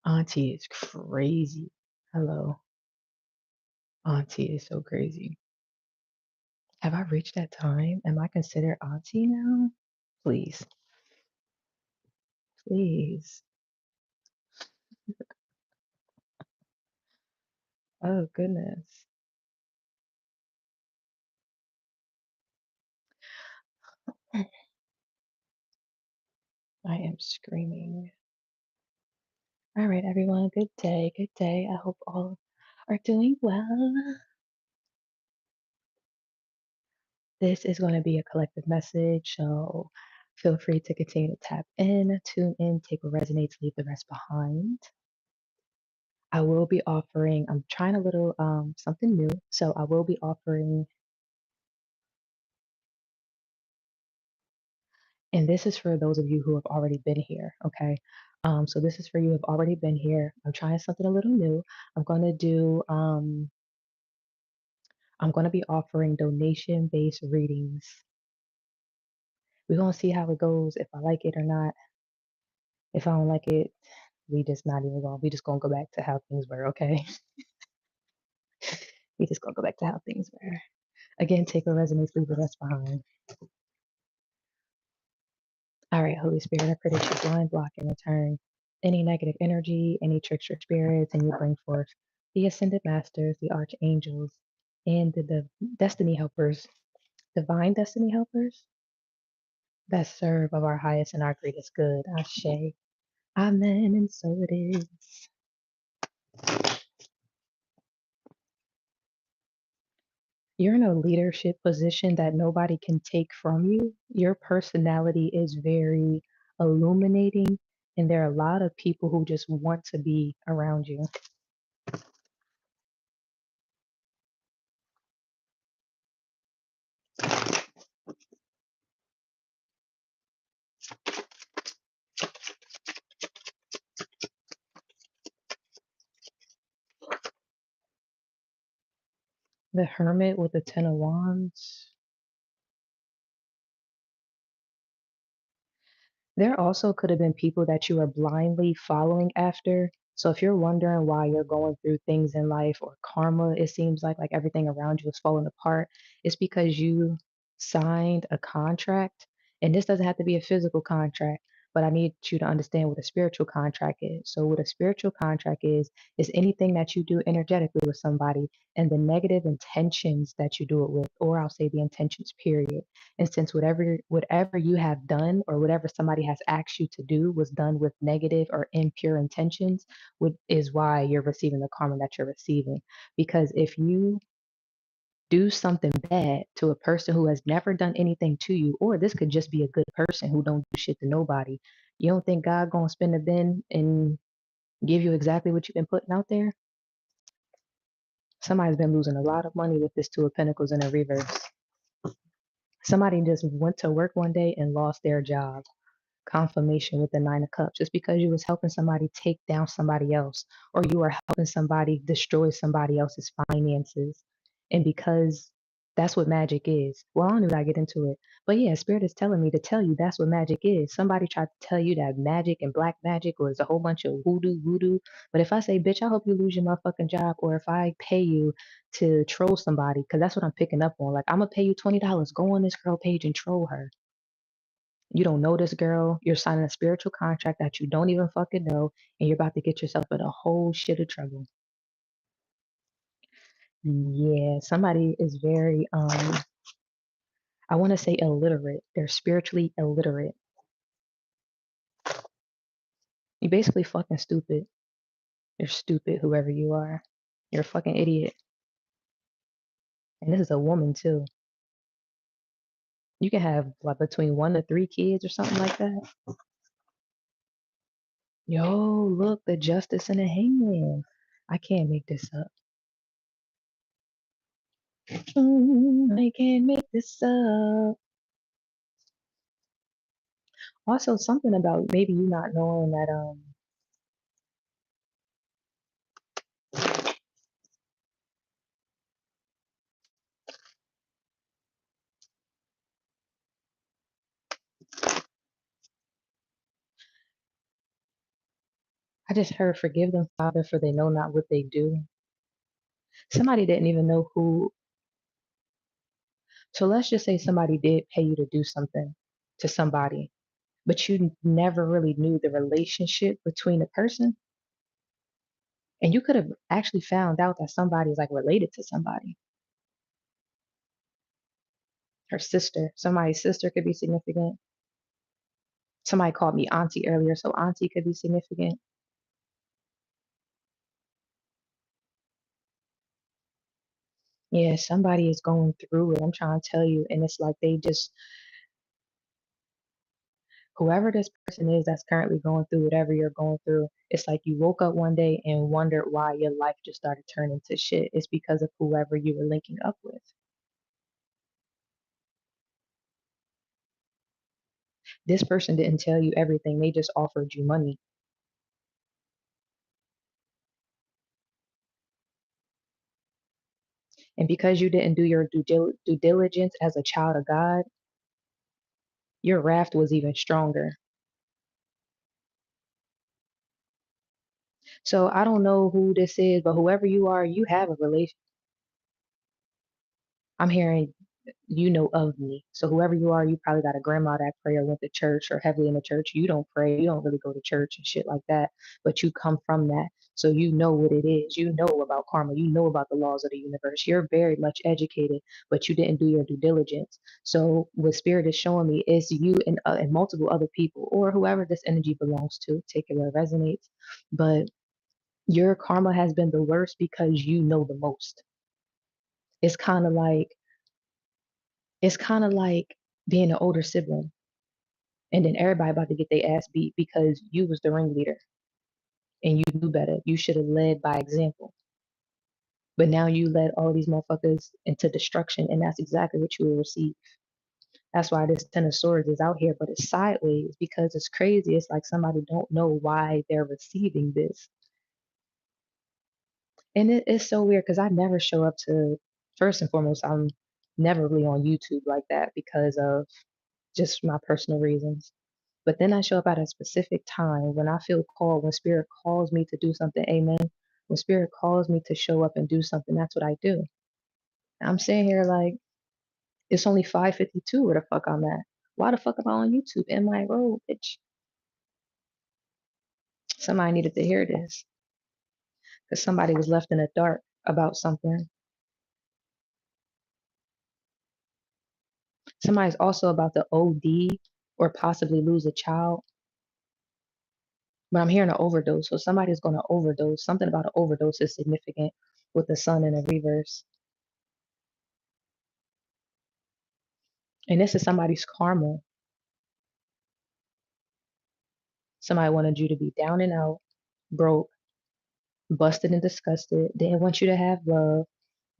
Auntie is crazy. Hello. Auntie is so crazy. Have I reached that time? Am I considered auntie now? Please, please. Oh, goodness. I am screaming. All right, everyone. Good day. Good day. I hope all are doing well. This is going to be a collective message, so feel free to continue to tap in, tune in, take what resonates, leave the rest behind. I will be offering, I'm trying a little something new. So I will be offering, and this is for those of you who have already been here, okay? So this is for you who have already been here. I'm trying something a little new. I'm gonna do I'm gonna be offering donation-based readings. We're gonna see how it goes, if I like it or not. If I don't like it, we just gonna go back to how things were, okay? We just gonna go back to how things were. Again, take what resonates, leave the rest behind. All right, Holy Spirit, I pray that you blind block and return any negative energy, any tricks or spirits, and you bring forth the ascended masters, the archangels, and the destiny helpers, divine destiny helpers that serve of our highest and our greatest good. Ashe. Amen. And so it is. You're in a leadership position that nobody can take from you. Your personality is very illuminating, and there are a lot of people who just want to be around you. The Hermit with the Ten of Wands. There also could have been people that you are blindly following after. So if you're wondering why you're going through things in life or karma, it seems like everything around you is falling apart, it's because you signed a contract. And this doesn't have to be a physical contract, but I need you to understand what a spiritual contract is. So what a spiritual contract is anything that you do energetically with somebody and the negative intentions that you do it with, or I'll say the intentions period. And since whatever you have done or whatever somebody has asked you to do was done with negative or impure intentions, is why you're receiving the karma that you're receiving. Because if you do something bad to a person who has never done anything to you, or this could just be a good person who don't do shit to nobody, you don't think God gonna spin the bin and give you exactly what you've been putting out there? Somebody's been losing a lot of money with this Two of Pentacles in a reverse. Somebody just went to work one day and lost their job. Confirmation with the Nine of Cups. Just because you was helping somebody take down somebody else, or you are helping somebody destroy somebody else's finances. And because that's what magic is. Well, I don't know how to get into it. But yeah, Spirit is telling me to tell you that's what magic is. Somebody tried to tell you that magic and black magic was a whole bunch of voodoo. But if I say, bitch, I hope you lose your motherfucking job, or if I pay you to troll somebody, because that's what I'm picking up on. Like, I'm gonna pay you $20. Go on this girl page and troll her. You don't know this girl. You're signing a spiritual contract that you don't even fucking know, and you're about to get yourself in a whole shit of trouble. Yeah, somebody is very I want to say illiterate. They're spiritually illiterate. You basically fucking stupid. You're stupid, whoever you are. You're a fucking idiot. And this is a woman too. You can have like between 1 to 3 kids or something like that. Yo, look, the justice and the hangman. I can't make this up. I can't make this up. Also, something about maybe you not knowing that I just heard, "Forgive them, Father, for they know not what they do." Somebody didn't even know who. So let's just say somebody did pay you to do something to somebody, but you never really knew the relationship between the person, and you could have actually found out that somebody is, like, related to somebody. Her sister, somebody's sister could be significant. Somebody called me auntie earlier, so auntie could be significant. Yeah, somebody is going through it, I'm trying to tell you, and it's like they just whoever this person is that's currently going through whatever you're going through, it's like you woke up one day and wondered why your life just started turning to shit. It's because of whoever you were linking up with. This person didn't tell you everything, they just offered you money. And because you didn't do your due diligence as a child of God, your wrath was even stronger. So I don't know who this is, but whoever you are, you have a relation. I'm hearing you know of me. So whoever you are, you probably got a grandma that pray or went to church or heavily in the church. You don't pray, you don't really go to church and shit like that, but you come from that. So you know what it is. You know about karma. You know about the laws of the universe. You're very much educated, but you didn't do your due diligence. So what spirit is showing me is you and multiple other people or whoever this energy belongs to. Take it where it resonates. But your karma has been the worst because you know the most. It's kind of like it's kind of like being an older sibling and then everybody about to get their ass beat because you was the ringleader and you knew better. You should have led by example. But now you led all these motherfuckers into destruction, and that's exactly what you will receive. That's why this Ten of Swords is out here, but it's sideways because it's crazy. It's like somebody don't know why they're receiving this. And it's so weird because I never show up to, first and foremost, I'm never really on YouTube like that because of just my personal reasons. But then I show up at a specific time when I feel called, when spirit calls me to do something, amen. When spirit calls me to show up and do something, that's what I do. I'm sitting here like it's only 5:52 where the fuck I'm at. Why the fuck am I on YouTube in my road, bitch? Somebody needed to hear this because somebody was left in the dark about something. Somebody's also about to OD or possibly lose a child. But I'm hearing an overdose. So somebody's going to overdose. Something about an overdose is significant with the sun in a reverse. And this is somebody's karma. Somebody wanted you to be down and out, broke, busted and disgusted. They didn't want you to have love.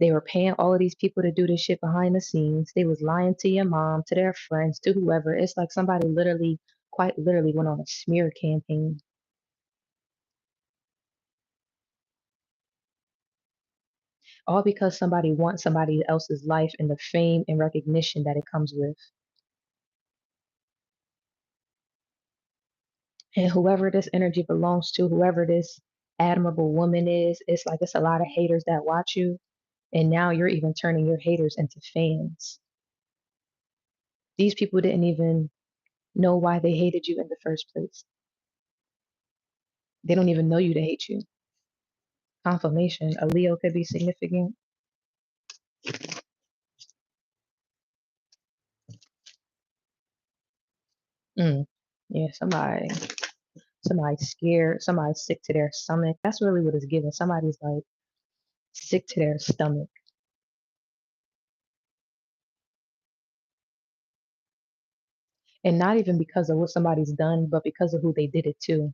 They were paying all of these people to do this shit behind the scenes. They was lying to your mom, to their friends, to whoever. It's like somebody literally, quite literally, went on a smear campaign. All because somebody wants somebody else's life and the fame and recognition that it comes with. And whoever this energy belongs to, whoever this admirable woman is, it's like it's a lot of haters that watch you. And now you're even turning your haters into fans. These people didn't even know why they hated you in the first place. They don't even know you to hate you. Confirmation. A Leo could be significant. Mm. Yeah, somebody's scared, somebody's sick to their stomach. That's really what it's giving. Somebody's like sick to their stomach. And not even because of what somebody's done, but because of who they did it to.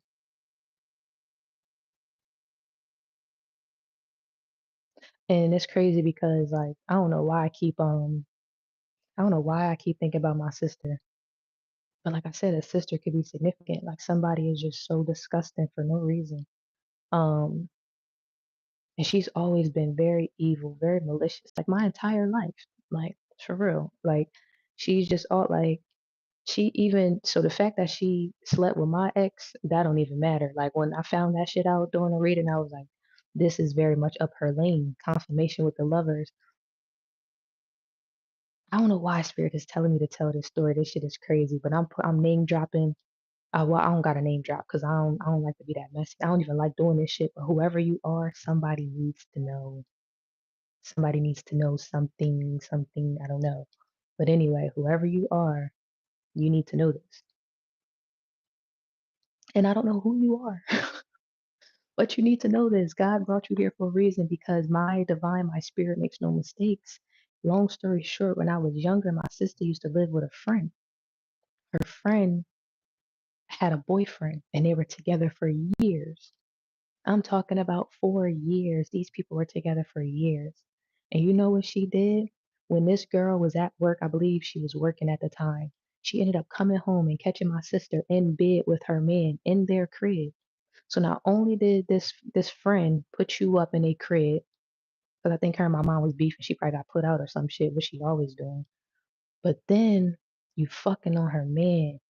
And it's crazy because like I don't know why I keep thinking about my sister. But like I said, a sister could be significant. Like somebody is just so disgusting for no reason. Um, and she's always been very evil, very malicious, like my entire life. Like for real. Like she's just all like She even so the fact that she slept with my ex, that don't even matter. Like when I found that shit out during the reading, I was like, this is very much up her lane. Confirmation with the lovers. I don't know why Spirit is telling me to tell this story. This shit is crazy, but I'm name dropping. Well, I don't got a name drop because I don't like to be that messy. I don't even like doing this shit. But whoever you are, somebody needs to know. Somebody needs to know something. I don't know. But anyway, whoever you are, you need to know this. And I don't know who you are. But you need to know this. God brought you here for a reason because my divine, my spirit makes no mistakes. Long story short, when I was younger, my sister used to live with a friend. Her friend had a boyfriend and they were together for years. I'm talking about 4 years. These people were together for years. And you know what she did? When this girl was at work, I believe she was working at the time, she ended up coming home and catching my sister in bed with her man in their crib. So not only did this friend put you up in a crib, because I think her and my mom was beefing, she probably got put out or some shit, which she always doing. But then you fucking on her man.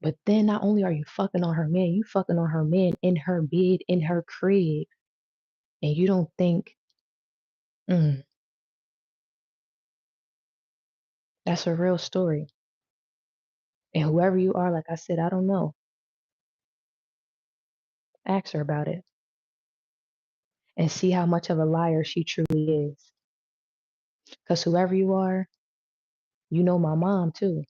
But then not only are you fucking on her man, you fucking on her man in her bed, in her crib. And you don't think, mm, that's a real story. And whoever you are, like I said, I don't know. Ask her about it and see how much of a liar she truly is. Because whoever you are, you know my mom too.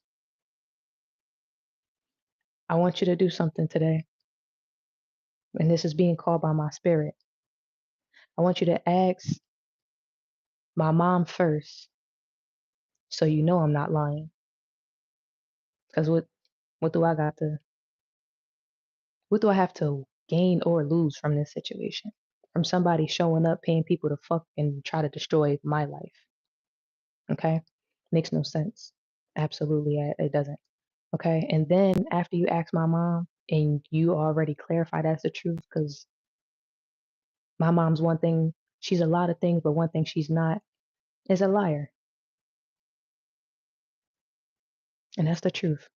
I want you to do something today. And this is being called by my spirit. I want you to ask my mom first so you know I'm not lying. Because what do I got to, what do I have to gain or lose from this situation? From somebody showing up, paying people to fuck and try to destroy my life. Okay? Makes no sense. Absolutely, it doesn't. Okay? And then after you ask my mom and you already clarify that's the truth, because my mom's one thing, she's a lot of things, but one thing she's not is a liar. And that's the truth.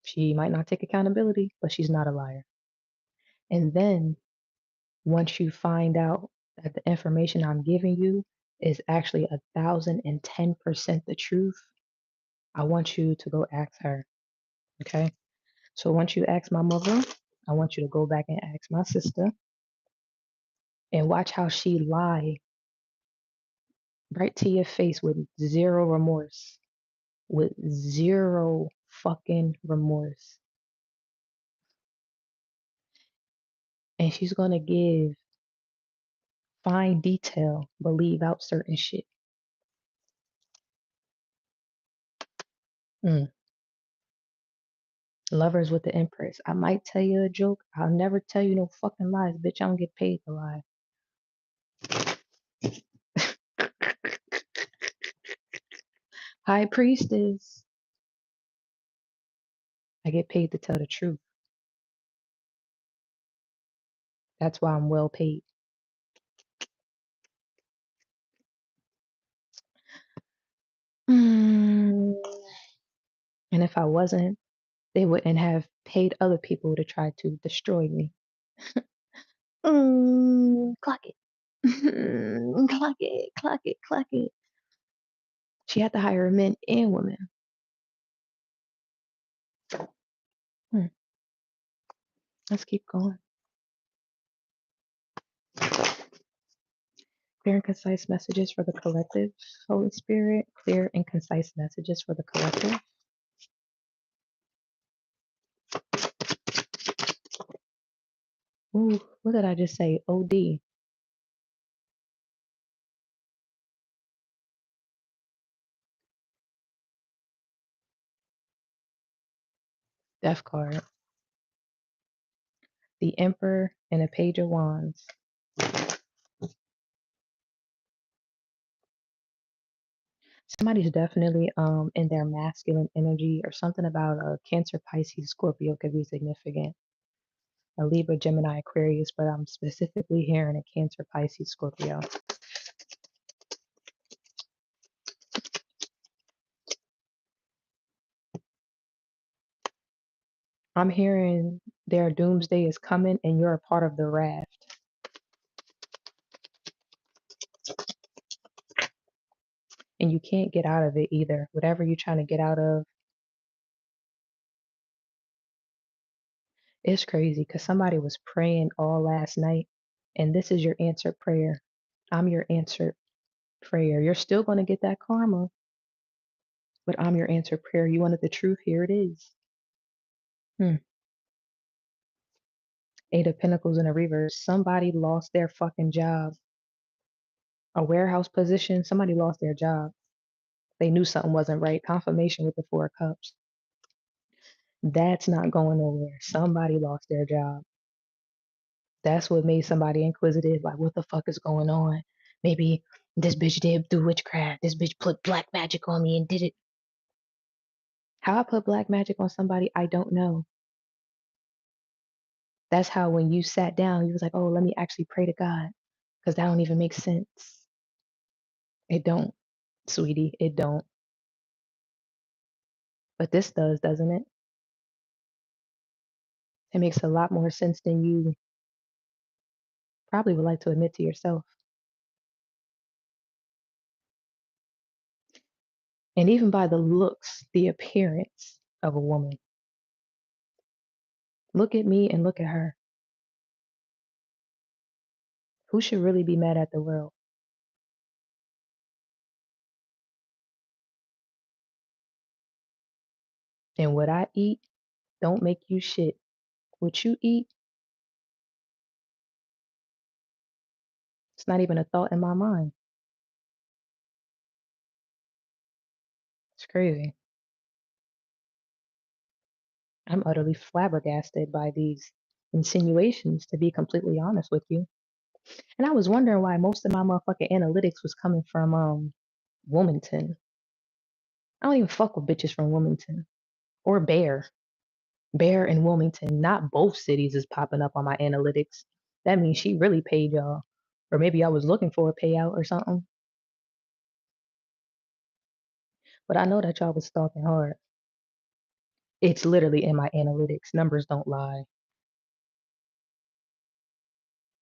She might not take accountability, but she's not a liar. And then once you find out that the information I'm giving you is actually 1,010% the truth, I want you to go ask her. Okay. So once you ask my mother, I want you to go back and ask my sister and watch how she lie right to your face with zero remorse, with zero fucking remorse. And she's going to give fine detail, but leave out certain shit. Mm. Lovers with the Empress. I might tell you a joke. I'll never tell you no fucking lies, bitch. I don't get paid to lie. High Priestess. I get paid to tell the truth. That's why I'm well paid. Mm. And if I wasn't, they wouldn't have paid other people to try to destroy me. Clock it. Clock it, clock it, clock it. She had to hire men and women. Hmm. Let's keep going. Clear and concise messages for the collective, Holy Spirit. Clear and concise messages for the collective. Ooh, what did I just say? OD. Death card. The Emperor and a Page of Wands. Somebody's definitely in their masculine energy or something about a Cancer, Pisces, Scorpio could be significant. A Libra, Gemini, Aquarius, but I'm specifically hearing a Cancer, Pisces, Scorpio. I'm hearing their doomsday is coming and you're a part of the raft. And you can't get out of it either. Whatever you're trying to get out of, it's crazy because somebody was praying all last night, and this is your answered prayer. I'm your answered prayer. You're still going to get that karma, but I'm your answered prayer. You wanted the truth? Here it is. Hmm. Eight of Pentacles in a reverse. Somebody lost their fucking job. A warehouse position. Somebody lost their job. They knew something wasn't right. Confirmation with the Four of Cups. That's not going nowhere. Somebody lost their job. That's what made somebody inquisitive. Like, what the fuck is going on? Maybe this bitch did do witchcraft. This bitch put black magic on me and did it. How I put black magic on somebody, I don't know. That's how when you sat down, you was like, oh, let me actually pray to God. Because that don't even make sense. It don't, sweetie. It don't. But this does, doesn't it? It makes a lot more sense than you probably would like to admit to yourself. And even by the looks, the appearance of a woman. Look at me and look at her. Who should really be mad at the world? And what I eat don't make you shit. What you eat, it's not even a thought in my mind. It's crazy. I'm utterly flabbergasted by these insinuations, to be completely honest with you. And I was wondering why most of my motherfucking analytics was coming from Wilmington. I don't even fuck with bitches from Wilmington or Bear. Bear and Wilmington, not both cities is popping up on my analytics. That means she really paid y'all. Or maybe I was looking for a payout or something. But I know that y'all was stalking hard. It's literally in my analytics. Numbers don't lie.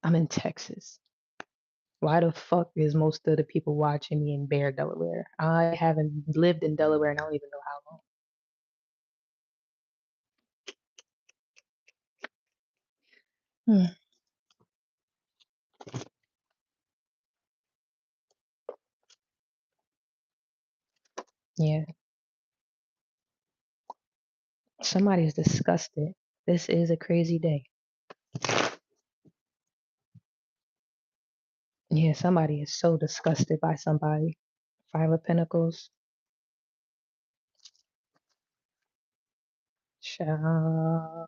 I'm in Texas. Why the fuck is most of the people watching me in Bear, Delaware? I haven't lived in Delaware and I don't even know how long. Yeah, somebody's disgusted. This is a crazy day. Yeah, somebody is so disgusted by somebody. Five of Pentacles. Child.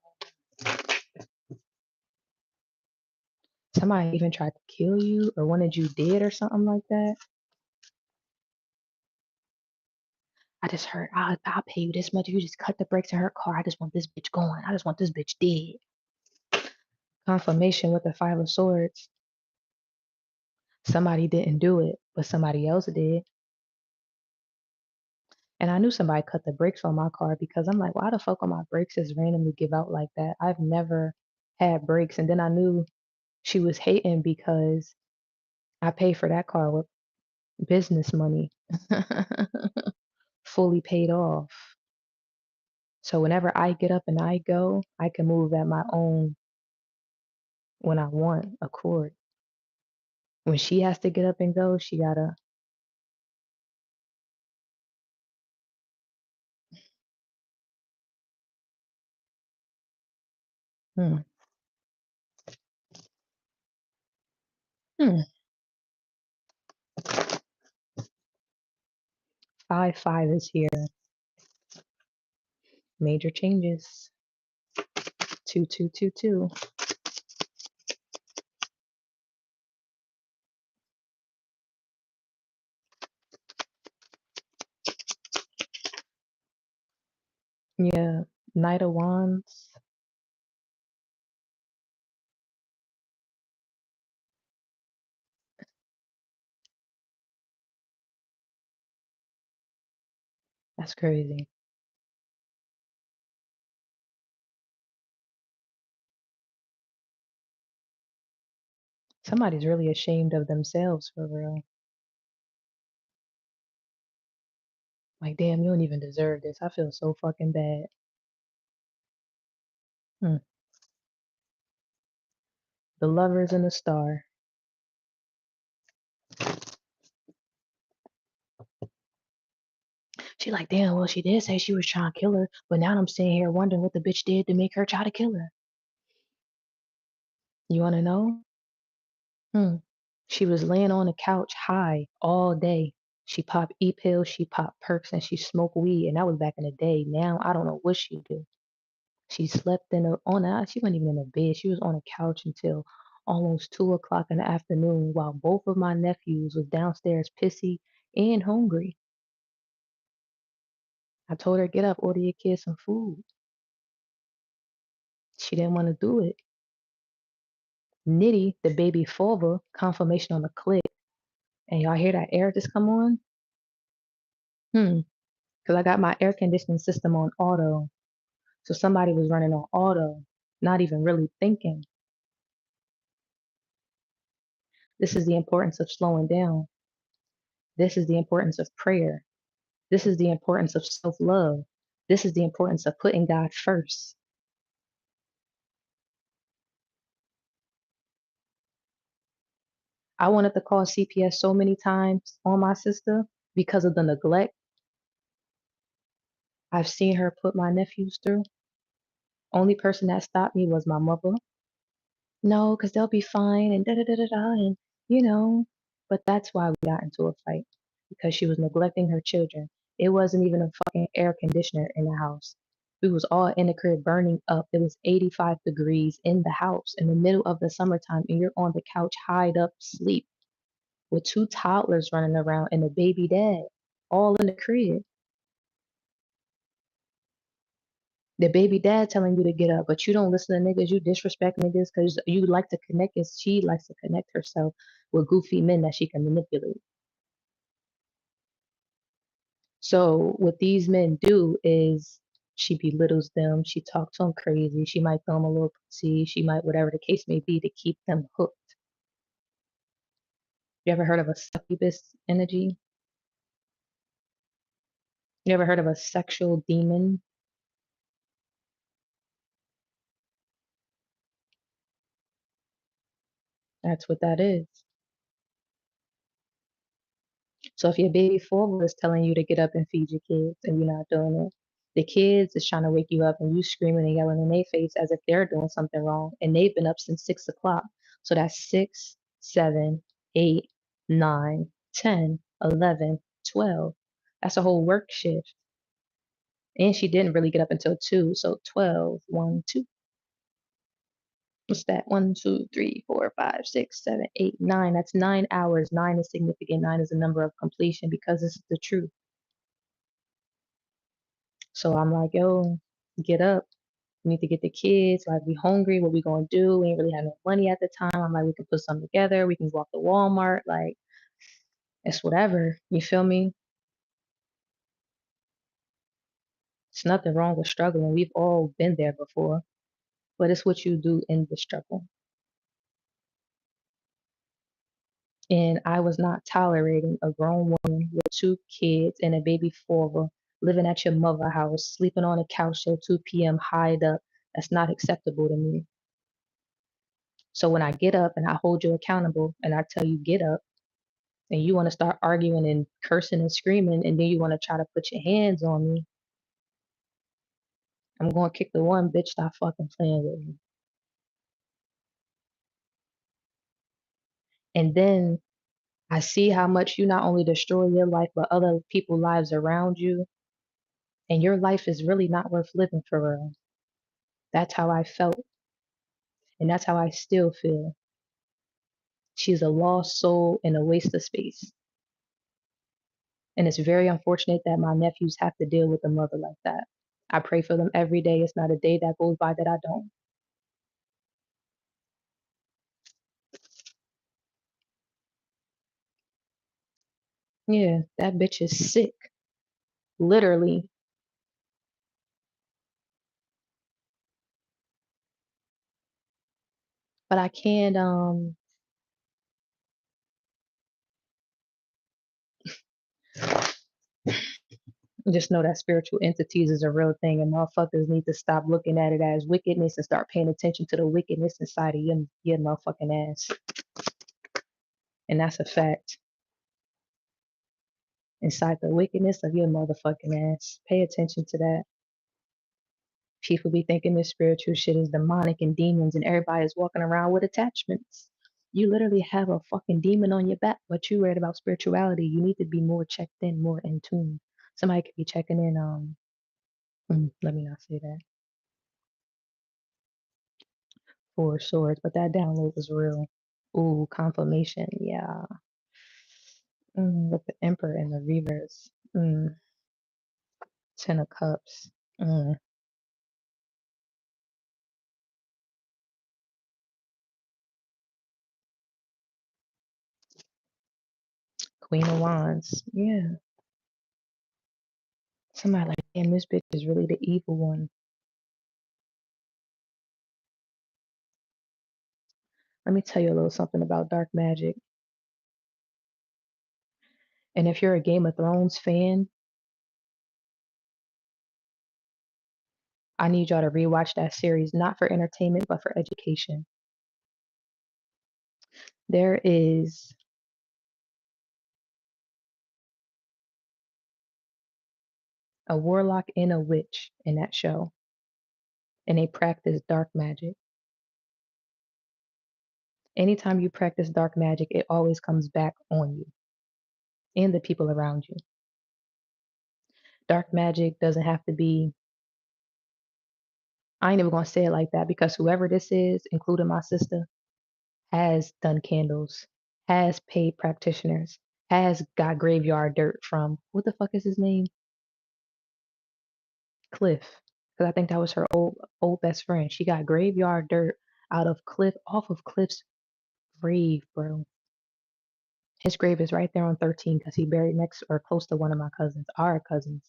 Somebody even tried to kill you or wanted you dead or something like that. I just heard, I'll pay you this much if you just cut the brakes in her car. I just want this bitch going. I just want this bitch dead. Confirmation with the Five of Swords. Somebody didn't do it, but somebody else did. And I knew somebody cut the brakes on my car because I'm like, why the fuck are my brakes just randomly give out like that? I've never had brakes. And then I knew she was hating because I paid for that car with business money, fully paid off. So whenever I get up and I go, I can move at my own when I want accord. When she has to get up and go, she gotta. Hmm, hmm. 5-5 is here. Major changes. 2-2-2-2. Yeah, Knight of Wands. That's crazy. Somebody's really ashamed of themselves for real. Like, damn, you don't even deserve this. I feel so fucking bad. Hmm. The lovers and the star. She like, damn, well, she did say she was trying to kill her, but now I'm sitting here wondering what the bitch did to make her try to kill her. You wanna know? Hmm. She was laying on the couch high all day. She popped e-pills, she popped perks, and she smoked weed, and that was back in the day. Now I don't know what she do. She slept in a on a she wasn't even in a bed. She was on a couch until almost 2 o'clock in the afternoon while both of my nephews was downstairs pissy and hungry. I told her, get up, order your kids some food. She didn't want to do it. Nitty, the baby father, confirmation on the click. And y'all hear that air just come on? Hmm. Because I got my air conditioning system on auto. So somebody was running on auto, not even really thinking. This is the importance of slowing down. This is the importance of prayer. This is the importance of self love. This is the importance of putting God first. I wanted to call CPS so many times on my sister because of the neglect I've seen her put my nephews through. Only person that stopped me was my mother. No, because they'll be fine and da da da da da and you know. But that's why we got into a fight because she was neglecting her children. It wasn't even a fucking air conditioner in the house. We was all in the crib burning up. It was 85 degrees in the house in the middle of the summertime, and you're on the couch, hide up, sleep with two toddlers running around and a baby dad, all in the crib. The baby dad telling you to get up, but you don't listen to niggas. You disrespect niggas because you like to connect. She likes to connect herself with goofy men that she can manipulate. So what these men do is she belittles them. She talks to them crazy. She might throw them a little pussy. She might whatever the case may be to keep them hooked. You ever heard of a succubus energy? You ever heard of a sexual demon? That's what that is. So if your baby father is telling you to get up and feed your kids and you're not doing it, the kids is trying to wake you up and you screaming and yelling in their face as if they're doing something wrong and they've been up since 6 o'clock. So that's 6, 7, 8, 9, 10, 11, 12. That's a whole work shift. And she didn't really get up until 2. So 12, 1, 2. What's that? 1, 2, 3, 4, 5, 6, 7, 8, 9. That's 9 hours. 9 is significant. 9 is a number of completion because this is the truth. So I'm like, yo, get up. We need to get the kids. Like, we hungry. What we gonna do? We ain't really have no money at the time. I'm like, we can put something together. We can walk to Walmart. Like, it's whatever. You feel me? It's nothing wrong with struggling. We've all been there before, but it's what you do in the struggle. And I was not tolerating a grown woman with two kids and a baby father living at your mother house, sleeping on a couch till 2 p.m. hide up. That's not acceptable to me. So when I get up and I hold you accountable and I tell you get up and you want to start arguing and cursing and screaming and then you want to try to put your hands on me, I'm going to kick the one bitch stop fucking playing with me. And then I see how much you not only destroy your life but other people's lives around you, and your life is really not worth living for real. That's how I felt, and that's how I still feel. She's a lost soul and a waste of space. And it's very unfortunate that my nephews have to deal with a mother like that. I pray for them every day. It's not a day that goes by that I don't. Yeah, that bitch is sick, literally. But I can't. Just know that spiritual entities is a real thing, and motherfuckers need to stop looking at it as wickedness and start paying attention to the wickedness inside of your motherfucking ass. And that's a fact. Inside the wickedness of your motherfucking ass. Pay attention to that. People be thinking this spiritual shit is demonic and demons, and everybody is walking around with attachments. You literally have a fucking demon on your back, but you worried about spirituality. You need to be more checked in, more in tune. Somebody could be checking in. Let me not say that. Four swords, but that download was real. Ooh, confirmation. Yeah. With the emperor and the reverse. Ten of cups. Mm, Queen of wands. Yeah. Somebody like, damn, this bitch is really the evil one. Let me tell you a little something about dark magic. And if you're a Game of Thrones fan, I need y'all to rewatch that series, not for entertainment, but for education. There is a warlock and a witch in that show, and they practice dark magic. Anytime you practice dark magic, it always comes back on you and the people around you. Dark magic doesn't have to be, I ain't even gonna say it like that because whoever this is, including my sister, has done candles, has paid practitioners, has got graveyard dirt from, what the fuck is his name? Cliff. Because I think that was her old best friend. She got graveyard dirt off of Cliff's grave, bro. His grave is right there on 13 because he buried next or close to one of my cousins, our cousins,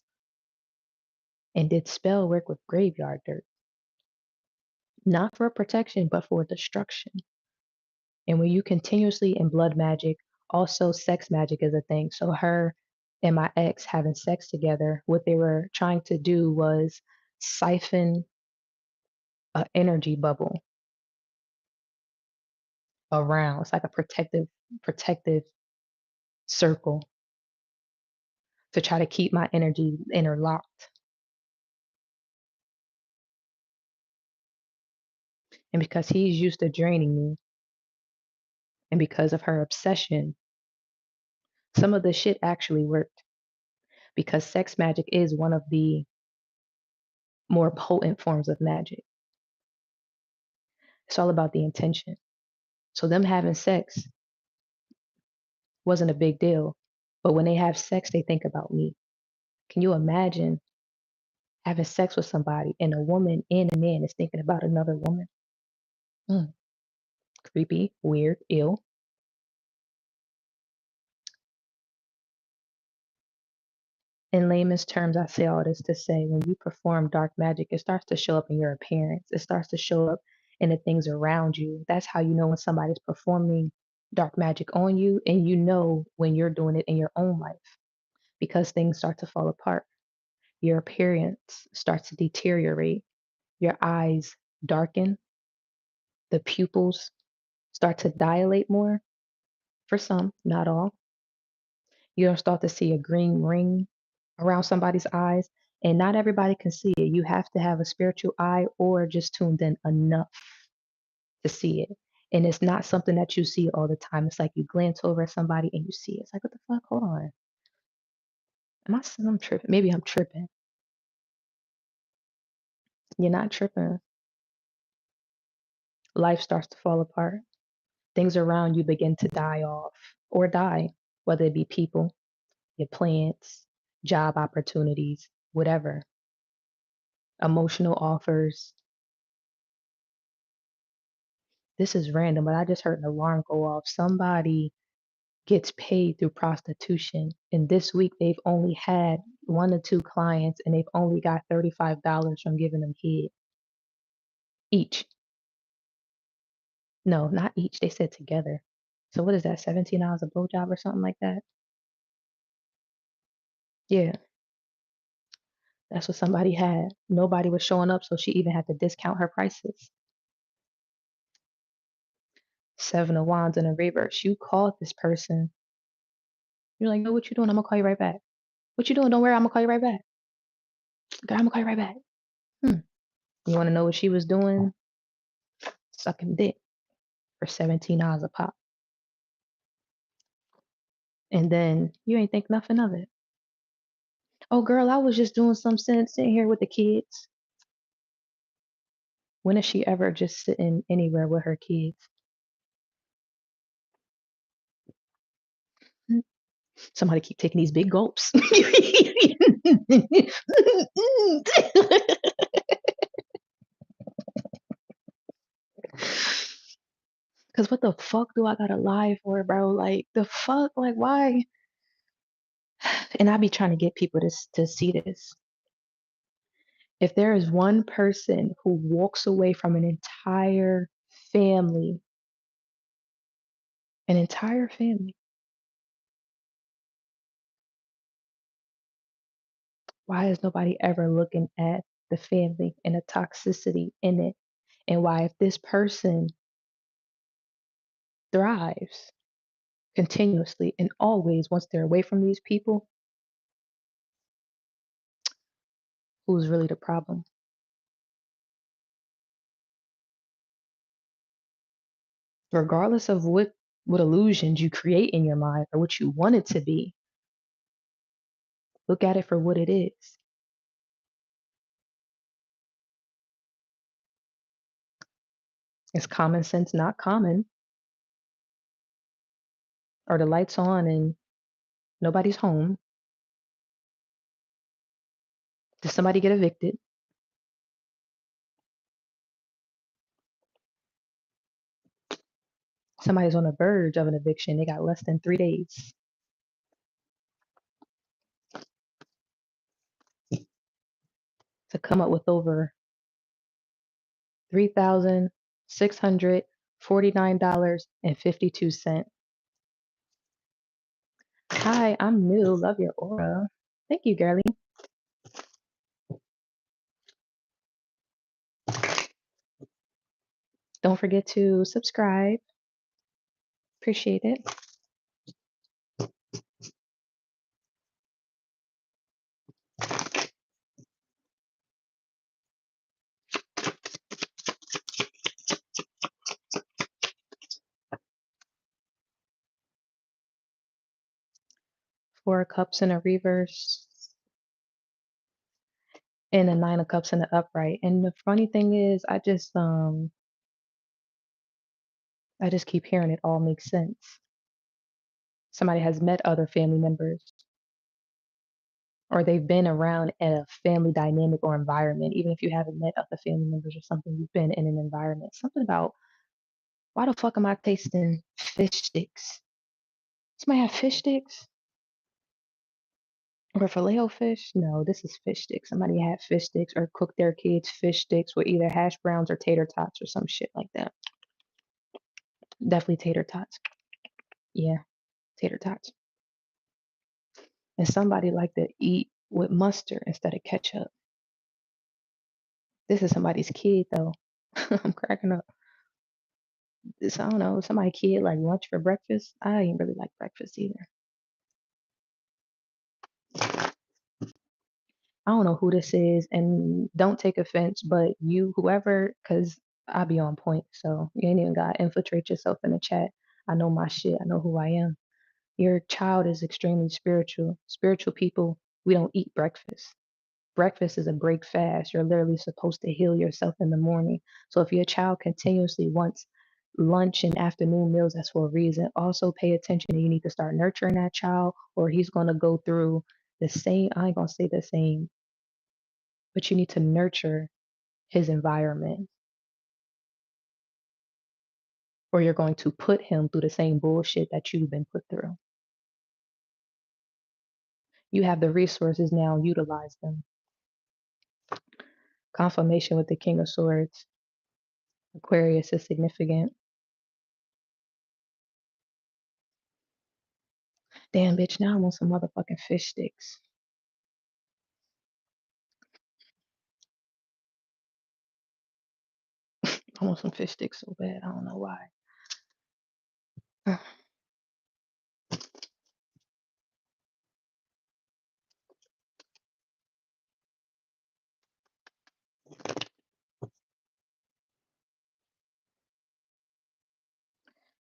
and did spell work with graveyard dirt. Not for protection, but for destruction. And when you continuously in blood magic, also sex magic is a thing. So her and my ex having sex together, what they were trying to do was siphon an energy bubble around. It's like a protective circle to try to keep my energy interlocked. And because he's used to draining me, and because of her obsession, some of the shit actually worked. Because sex magic is one of the more potent forms of magic. It's all about the intention. So them having sex wasn't a big deal. But when they have sex, they think about me. Can you imagine having sex with somebody and a woman and a man is thinking about another woman? Mm, creepy, weird, ill. In layman's terms, I say all this to say when you perform dark magic, it starts to show up in your appearance. It starts to show up in the things around you. That's how you know when somebody's performing dark magic on you, and you know when you're doing it in your own life because things start to fall apart. Your appearance starts to deteriorate. Your eyes darken. The pupils start to dilate more for some, not all. You'll start to see a green ring around somebody's eyes, and not everybody can see it. You have to have a spiritual eye or just tuned in enough to see it. And it's not something that you see all the time. It's like you glance over at somebody and you see it. It's like, what the fuck? Hold on. I'm tripping? Maybe I'm tripping. You're not tripping. Life starts to fall apart. Things around you begin to die off or die, whether it be people, your plants, job opportunities, whatever, emotional offers. This is random, but I just heard an alarm go off. Somebody gets paid through prostitution, and this week they've only had one or two clients, and they've only got $35 from giving them head each. No, not each. They said together. So what is that? $17 a blowjob or something like that? Yeah, that's what somebody had. Nobody was showing up, so she even had to discount her prices. Seven of Wands in a reverse. You called this person. You're like, no, what you doing? I'm gonna call you right back. What you doing? Don't worry, I'm gonna call you right back. Okay, I'm gonna call you right back. Hmm. You wanna know what she was doing? Sucking dick for $17 a pop. And then you ain't think nothing of it. Oh girl, I was just doing some sense sitting here with the kids. When is she ever just sitting anywhere with her kids? Hmm. Somebody keep taking these big gulps. Cause what the fuck do I gotta lie for, bro? Like the fuck, like why? And I be trying to get people to see this. If there is one person who walks away from family, an entire family, why is nobody ever looking at the family and the toxicity in it? And why, if this person thrives continuously and always once they're away from these people, who's really the problem? Regardless of what illusions you create in your mind or what you want it to be, look at it for what it is. Is common sense not common? Are the lights on and nobody's home? Did somebody get evicted? Somebody's on the verge of an eviction. They got less than 3 days to come up with over $3,649.52. Hi, I'm new. Love your aura. Thank you, girlie. Don't forget to subscribe. Appreciate it. Four of Cups in a reverse and a Nine of Cups in the upright. And the funny thing is, I just keep hearing it all makes sense. Somebody has met other family members or they've been around a family dynamic or environment, even if you haven't met other family members or something, you've been in an environment. Something about why the fuck am I tasting fish sticks? Somebody have fish sticks? Or filet o fish? No, this is fish sticks. Somebody had fish sticks or cooked their kids fish sticks with either hash browns or tater tots or some shit like that. Definitely tater tots. Yeah, tater tots. And somebody like to eat with mustard instead of ketchup. This is somebody's kid though. I'm cracking up. This, I don't know, somebody kid like lunch for breakfast. I ain't really like breakfast either. I don't know who this is, and don't take offense, but you, whoever, because I be on point, so you ain't even got to infiltrate yourself in the chat. I know my shit. I know who I am. Your child is extremely spiritual. Spiritual people, we don't eat breakfast. Breakfast is a break fast. You're literally supposed to heal yourself in the morning. So if your child continuously wants lunch and afternoon meals, that's for a reason. Also pay attention. You need to start nurturing that child, or he's going to go through the same, I ain't going to say the same, but you need to nurture his environment, or you're going to put him through the same bullshit that you've been put through. You have the resources now, utilize them. Confirmation with the King of Swords. Aquarius is significant. Damn, bitch, now I want some motherfucking fish sticks. I want some fish sticks so bad. I don't know why.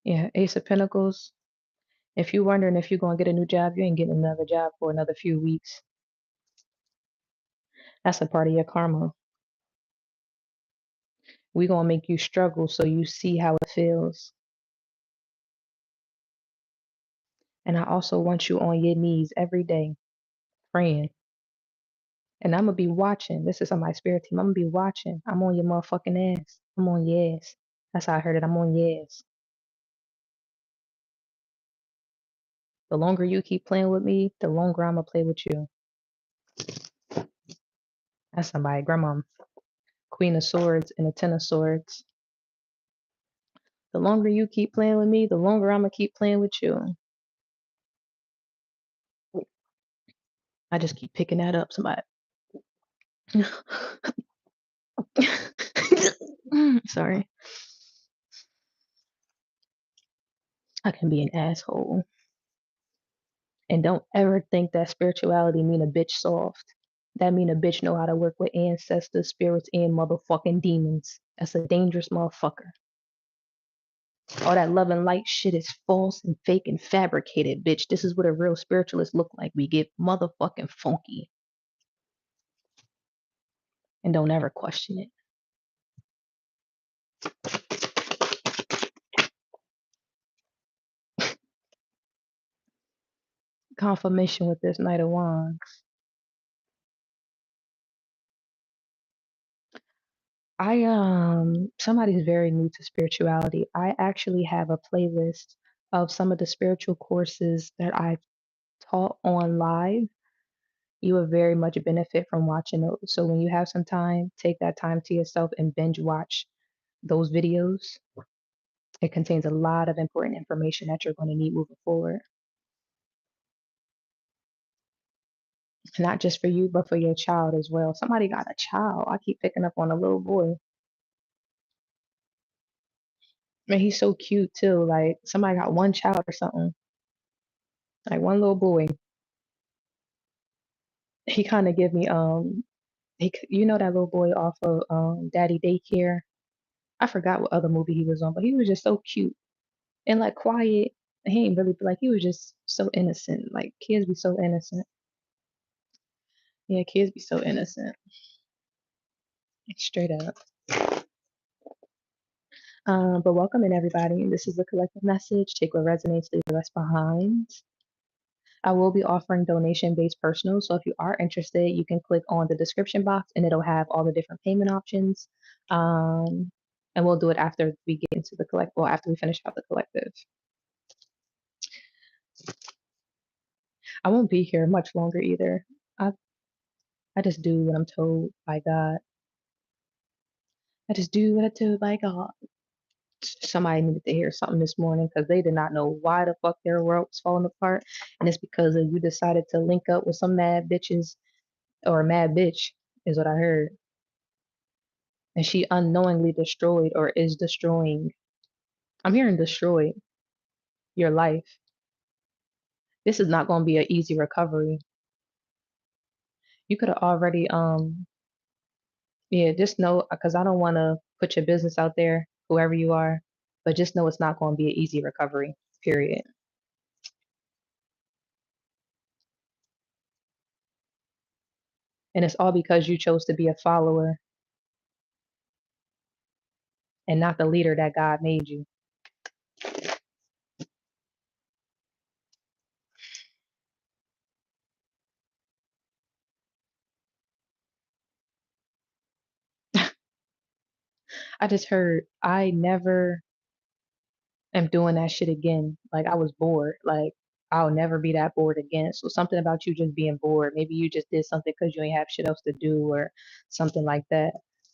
Yeah, Ace of Pentacles. If you're wondering if you're gonna get a new job, you ain't getting another job for another few weeks. That's a part of your karma. We gonna make you struggle so you see how it feels. And I also want you on your knees every day, praying. And I'm gonna be watching. This is on my spirit team. I'm gonna be watching. I'm on your motherfucking ass. I'm on your ass. That's how I heard it. I'm on your ass. The longer you keep playing with me, the longer I'm gonna play with you. That's somebody, grandma. Queen of Swords and the Ten of Swords. The longer you keep playing with me, the longer I'm gonna keep playing with you. I just keep picking that up. Somebody. Sorry. I can be an asshole. And don't ever think that spirituality mean a bitch soft. That mean a bitch know how to work with ancestors, spirits, and motherfucking demons. That's a dangerous motherfucker. All that love and light shit is false and fake and fabricated, bitch. This is what a real spiritualist look like. We get motherfucking funky. And don't ever question it. Confirmation with this Knight of Wands. Somebody's very new to spirituality. I actually have a playlist of some of the spiritual courses that I've taught on live. You will very much benefit from watching those. So when you have some time, take that time to yourself and binge watch those videos. It contains a lot of important information that you're going to need moving forward. Not just for you, but for your child as well. Somebody got a child. I keep picking up on a little boy. Man, he's so cute too. Like somebody got one child or something. Like one little boy. He kind of give me you know that little boy off of Daddy Daycare. I forgot what other movie he was on, but he was just so cute and like quiet. He ain't really like he was just so innocent. Like kids be so innocent. Yeah, kids be so innocent. Straight up. But welcome in everybody. This is the collective message. Take what resonates, leave the rest behind. I will be offering donation-based personals. So if you are interested, you can click on the description box and it'll have all the different payment options. Um, and we'll do it after we get into the collect, well, after we finish out the collective. I won't be here much longer either. I I just do what I'm told by God. I just do what I'm told by God. Somebody needed to hear something this morning because they did not know why the fuck their world was falling apart. And it's because of you decided to link up with some mad bitches or a mad bitch, is what I heard. And she unknowingly destroyed or is destroying. I'm hearing destroy your life. This is not going to be an easy recovery. You could have already, yeah, just know, because I don't want to put your business out there, whoever you are, but just know it's not going to be an easy recovery, period. And it's all because you chose to be a follower and not the leader that God made you. I just heard I never am doing that shit again. Like I was bored. Like I'll never be that bored again. So something about you just being bored. Maybe you just did something because you ain't have shit else to do or something like that.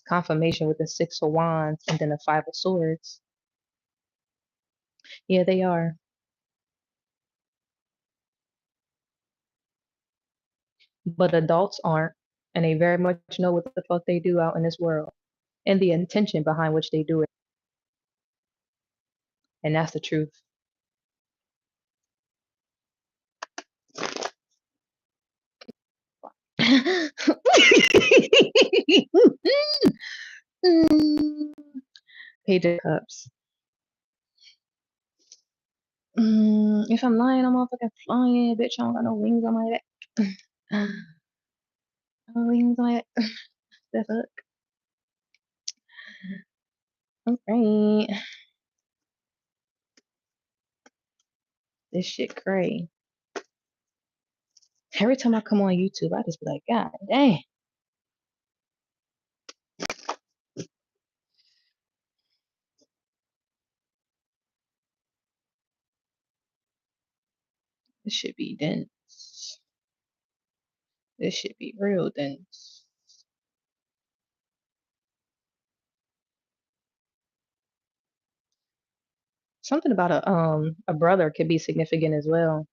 Confirmation with the Six of Wands and then the Five of Swords. Yeah, they are. But adults aren't. And they very much know what the fuck they do out in this world. and the intention behind which they do it. And that's the truth. Page of Cups. If I'm lying, I'm motherfucking flying, bitch. I don't got no wings on my back. No wings on my back. The fuck? Alright. This shit crazy. Every time I come on YouTube, I just be like, God dang. This should be dense. This should be real dense. Something about a brother could be significant as well.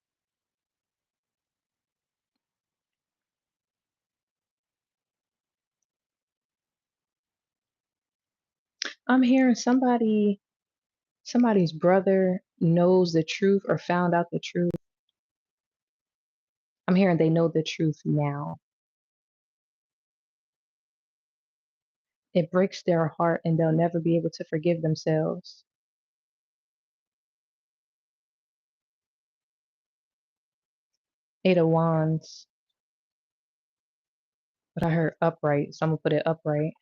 I'm hearing somebody's brother knows the truth or found out the truth. I'm hearing they know the truth now. It breaks their heart and they'll never be able to forgive themselves. Eight of Wands, but I heard upright, so I'm gonna put it upright.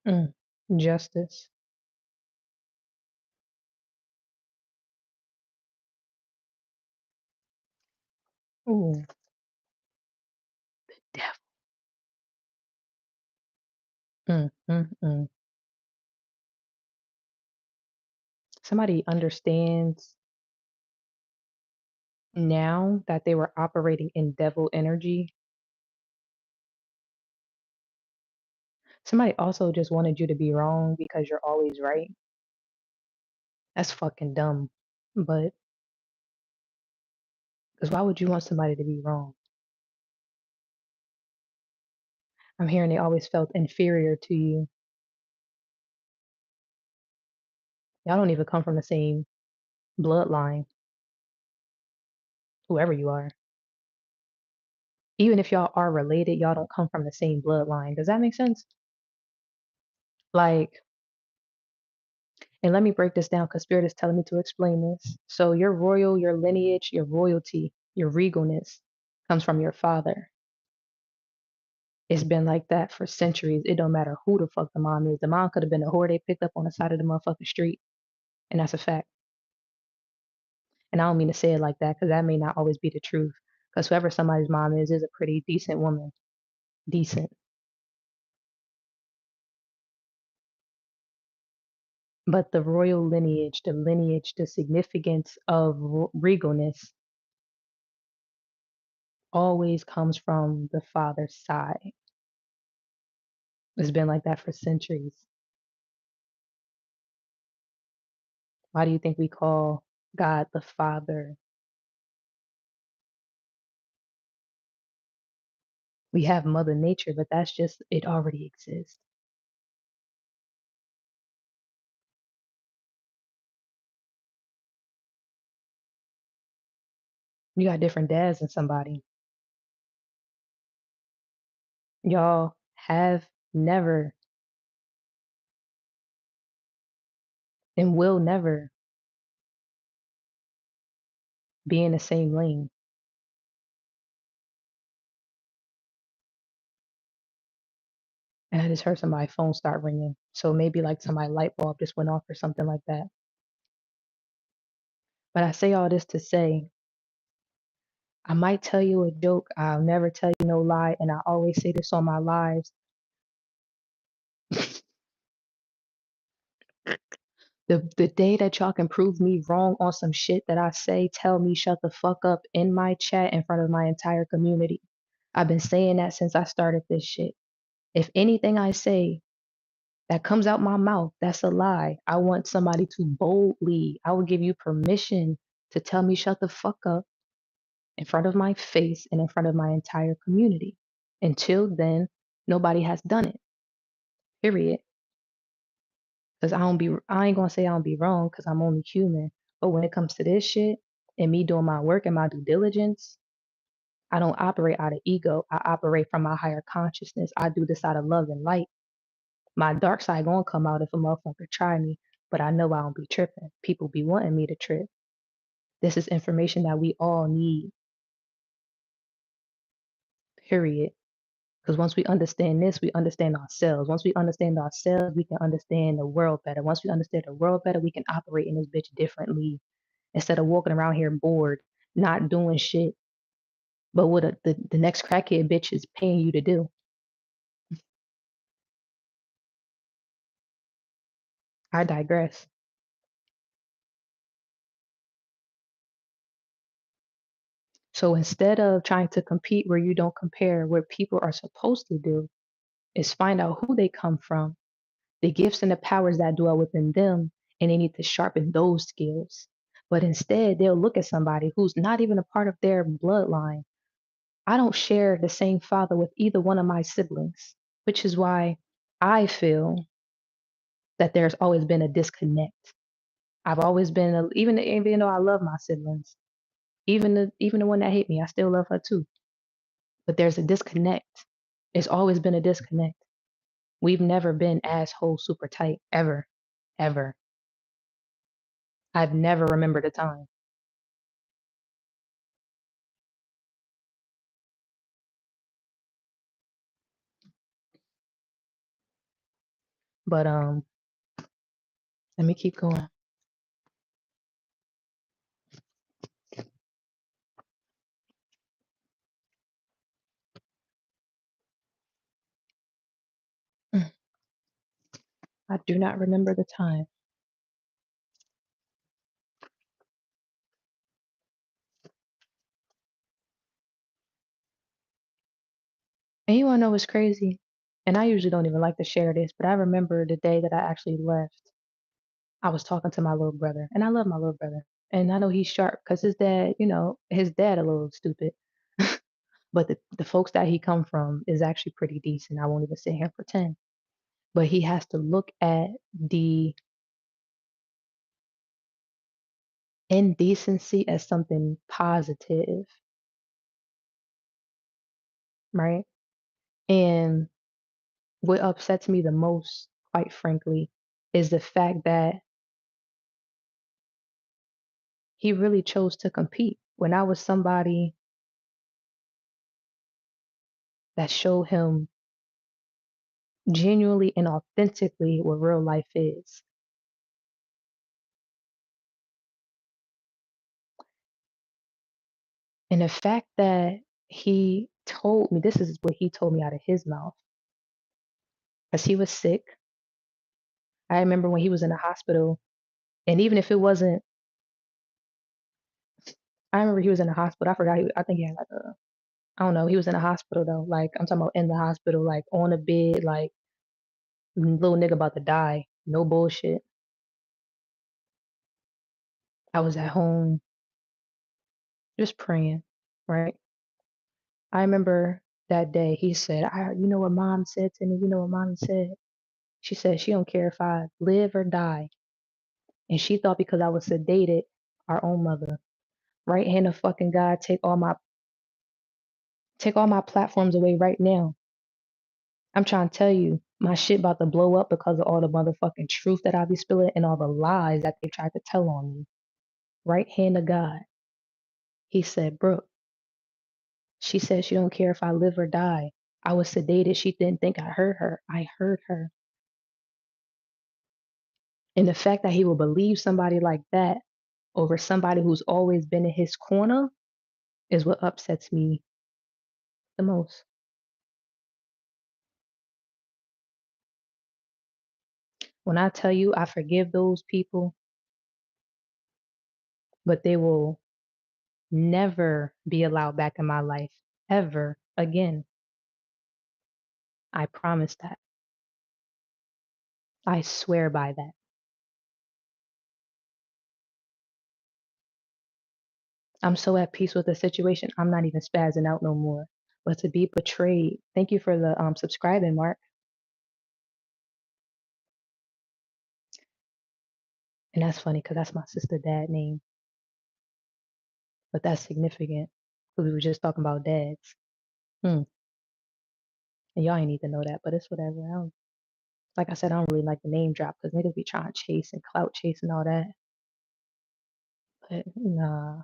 Mm. Justice. Ooh, devil. Mm. Somebody understands now that they were operating in devil energy. Somebody also just wanted you to be wrong because you're always right. That's fucking dumb. But because why would you want somebody to be wrong? I'm hearing they always felt inferior to you. Y'all don't even come from the same bloodline, whoever you are. Even if y'all are related, y'all don't come from the same bloodline. Does that make sense? Like, and let me break this down because Spirit is telling me to explain this. So, your royal, your lineage, your royalty, your regalness comes from your father. It's been like that for centuries. It don't matter who the fuck the mom is. The mom could have been a whore they picked up on the side of the motherfucking street. And that's a fact. And I don't mean to say it like that because that may not always be the truth. Because whoever somebody's mom is a pretty decent woman. Decent. But the royal lineage, the significance of regalness always comes from the father's side. It's been like that for centuries. Why do you think we call God the Father? We have Mother Nature, but that's just, it already exists. You got different dads than somebody. Y'all have never and will never be in the same lane. And I just heard somebody's phone start ringing. So maybe like somebody's light bulb just went off or something like that. But I say all this to say, I might tell you a joke. I'll never tell you no lie. And I always say this on my lives. The day that y'all can prove me wrong on some shit that I say, tell me shut the fuck up in my chat in front of my entire community. I've been saying that since I started this shit. If anything I say that comes out my mouth, that's a lie. I want somebody to boldly, I will give you permission to tell me shut the fuck up in front of my face and in front of my entire community. Until then, nobody has done it. Period. Because I ain't gonna say I don't be wrong because I'm only human. But when it comes to this shit and me doing my work and my due diligence, I don't operate out of ego. I operate from my higher consciousness. I do this out of love and light. My dark side gonna come out if a motherfucker try me, but I know I don't be tripping. People be wanting me to trip. This is information that we all need, period. Because once we understand this, we understand ourselves. Once we understand ourselves, we can understand the world better. Once we understand the world better, we can operate in this bitch differently instead of walking around here bored, not doing shit, but what the next crackhead bitch is paying you to do. I digress. So instead of trying to compete where you don't compare, what people are supposed to do is find out who they come from, the gifts and the powers that dwell within them, and they need to sharpen those skills. But instead, they'll look at somebody who's not even a part of their bloodline. I don't share the same father with either one of my siblings, which is why I feel that there's always been a disconnect. I've always been, even though I love my siblings, even the one that hate me, I still love her too. But there's a disconnect. It's always been a disconnect. We've never been asshole super tight ever, ever. I've never remembered a time. But let me keep going. Mm, I do not remember the time. And you wanna know what's crazy? And I usually don't even like to share this, but I remember the day that I actually left. I was talking to my little brother, and I love my little brother. And I know he's sharp because his dad, his dad a little stupid. But the folks that he come from is actually pretty decent. I won't even sit here and pretend. But he has to look at the indecency as something positive, right? And what upsets me the most, quite frankly, is the fact that he really chose to compete when I was somebody that showed him genuinely and authentically what real life is. And the fact that he told me, this is what he told me out of his mouth, because he was sick. I remember when he was in the hospital, and even if it wasn't, I remember he was in the hospital. I forgot. I think he had like I don't know. He was in the hospital though. Like I'm talking about in the hospital, like on a bed, like little nigga about to die. No bullshit. I was at home just praying, right? I remember that day he said, you know what mom said to me? You know what mommy said? She said she don't care if I live or die. And she thought because I was sedated, our own mother. Right hand of fucking God, take all my platforms away right now. I'm trying to tell you, my shit about to blow up because of all the motherfucking truth that I be spilling and all the lies that they tried to tell on me. Right hand of God. He said, Brooke, she said she don't care if I live or die. I was sedated. She didn't think I heard her. I heard her. And the fact that he will believe somebody like that over somebody who's always been in his corner is what upsets me the most. When I tell you I forgive those people, but they will never be allowed back in my life, ever. Again, I promise that. I swear by that. I'm so at peace with the situation, I'm not even spazzing out no more. But to be betrayed, thank you for the subscribing, Mark. And that's funny because that's my sister dad name, but that's significant because we were just talking about dads. Hmm. And y'all ain't need to know that, but it's whatever. Like I said, I don't really like the name drop because niggas be trying to chase and clout chase and all that. But nah.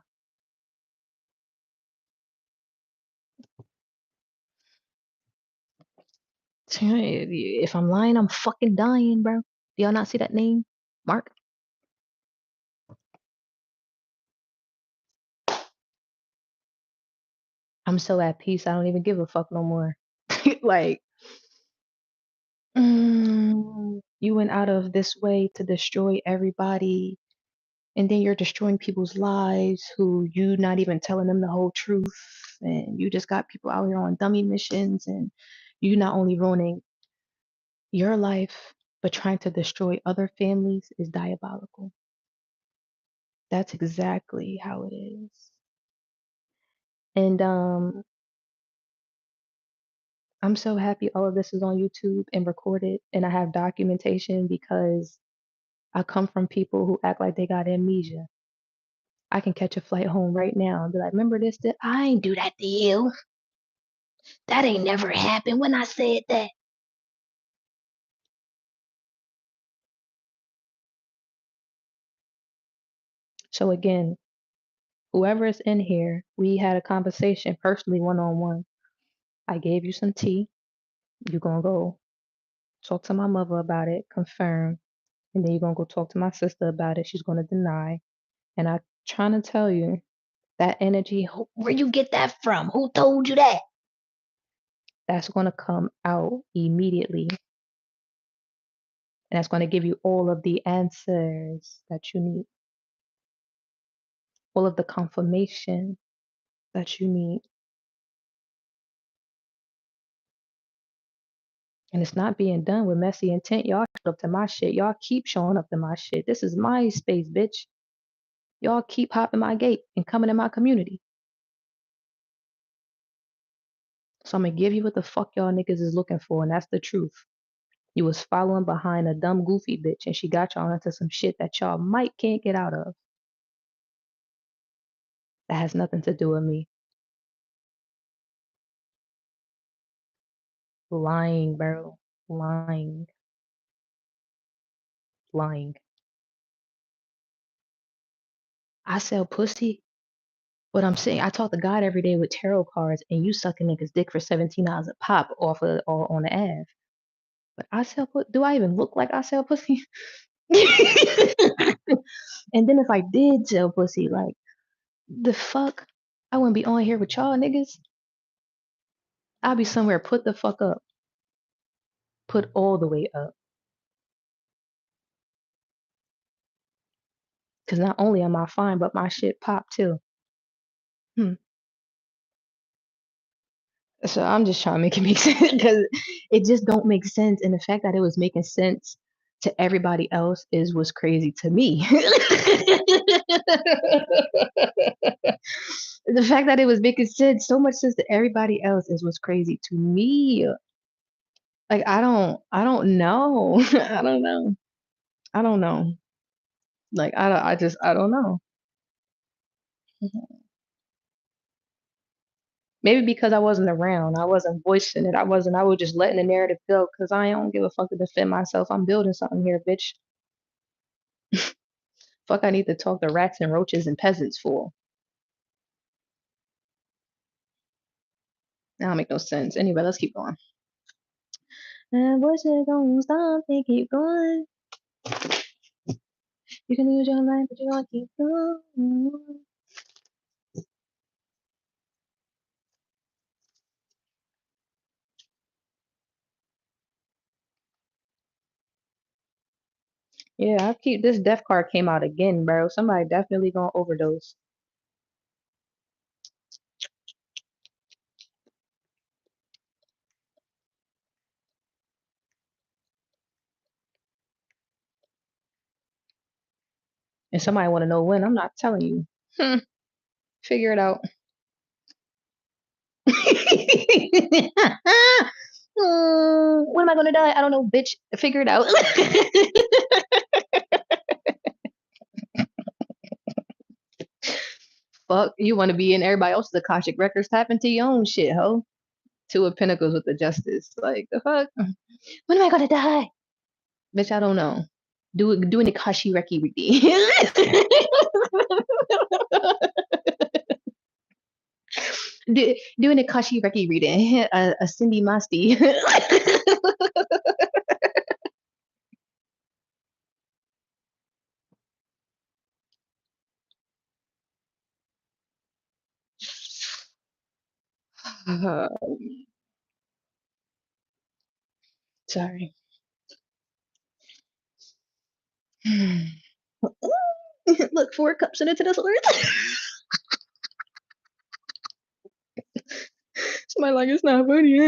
If I'm lying, I'm fucking dying, bro. Do y'all not see that name? Mark? I'm so at peace, I don't even give a fuck no more. Like, you went out of this way to destroy everybody, and then you're destroying people's lives who you not even telling them the whole truth, and you just got people out here on dummy missions, and you not only ruining your life, but trying to destroy other families is diabolical. That's exactly how it is. And I'm so happy all of this is on YouTube and recorded, and I have documentation because I come from people who act like they got amnesia. I can catch a flight home right now and be like, remember this? That I ain't do that to you. That ain't never happened when I said that. So again, whoever is in here, we had a conversation personally, one on one. I gave you some tea. You're gonna go talk to my mother about it, confirm, and then you're gonna go talk to my sister about it. She's gonna deny. And I'm trying to tell you that energy, where you get that from? Who told you that? That's gonna come out immediately. And that's gonna give you all of the answers that you need, all of the confirmation that you need. And it's not being done with messy intent. Y'all showed up to my shit. Y'all keep showing up to my shit. This is my space, bitch. Y'all keep hopping my gate and coming in my community. So I'm gonna give you what the fuck y'all niggas is looking for, and that's the truth. You was following behind a dumb goofy bitch, and she got y'all into some shit that y'all might can't get out of. That has nothing to do with me. Lying, bro. Lying. Lying. I sell pussy. What I'm saying, I talk to God every day with tarot cards, and you sucking niggas dick for $17 a pop off of or on the Ave. But I sell pussy. Do I even look like I sell pussy? And then if I did sell pussy, like the fuck, I wouldn't be on here with y'all niggas. I'd be somewhere put the fuck up, put all the way up. Cause not only am I fine, but my shit pop too. Hmm. So I'm just trying to make it make sense because it just don't make sense. And the fact that it was making sense to everybody else is was crazy to me. The fact that it was making sense, so much sense to everybody else is what's crazy to me. Like I don't know. I don't know. I don't know. Like I don't know. Maybe because I wasn't around, I wasn't voicing it. I was just letting the narrative go because I don't give a fuck to defend myself. I'm building something here, bitch. Fuck, I need to talk to rats and roaches and peasants for. That don't make no sense. Anyway, let's keep going. And what's it gonna stop and keep going? You can lose your life, but you gonna keep going. Yeah, I keep this death card came out again, bro. Somebody definitely gonna overdose. And somebody want to know when. I'm not telling you. Figure it out. When am I gonna die? I don't know, bitch. Figure it out. Fuck, you want to be in everybody else's Akashic records? Tap into your own shit, ho. Two of Pentacles with the Justice. Like the fuck. When am I gonna die? Bitch, I don't know. Do an Akashi Reki reading. Do an Akashi Reki reading. A Cindy Masti. Sorry. Look, 4 cups into the earth. Somebody like it's not funny.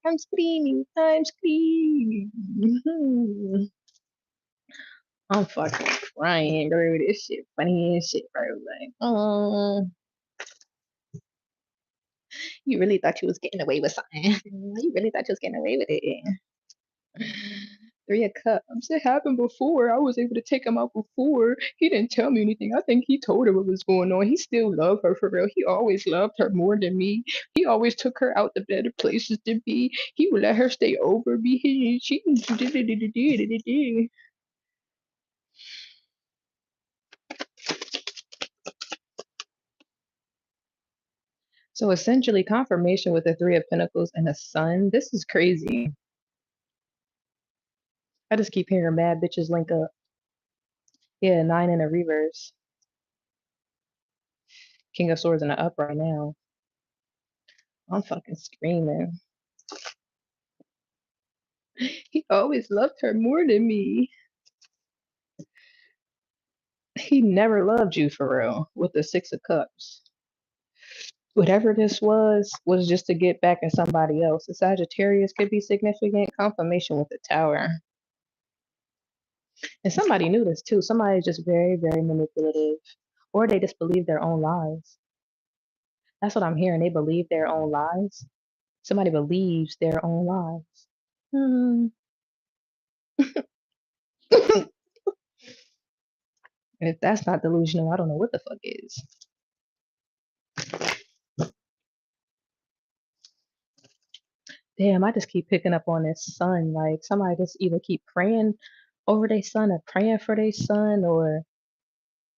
I'm screaming. I'm screaming. I'm fucking crying, bro. This shit funny as shit, bro. Like, oh, you really thought you was getting away with something. You really thought you was getting away with it. 3 of Cups. It happened before. I was able to take him out before. He didn't tell me anything. I think he told her what was going on. He still loved her for real. He always loved her more than me. He always took her out to better places to be. He would let her stay over me. She So essentially confirmation with the 3 of Pentacles and the Sun. This is crazy. I just keep hearing mad bitches link up. Yeah, 9 in a reverse. King of Swords in the up right now. I'm fucking screaming. He always loved her more than me. He never loved you for real with the 6 of Cups. Whatever this was just to get back at somebody else. The Sagittarius could be significant. Confirmation with the Tower. And somebody knew this too. Somebody's just very, very manipulative. Or they just believe their own lies. That's what I'm hearing. They believe their own lies. Somebody believes their own lies. Hmm. If that's not delusional, I don't know what the fuck is. Damn, I just keep picking up on this Sun. Like somebody just either keep praying over their son or praying for their son or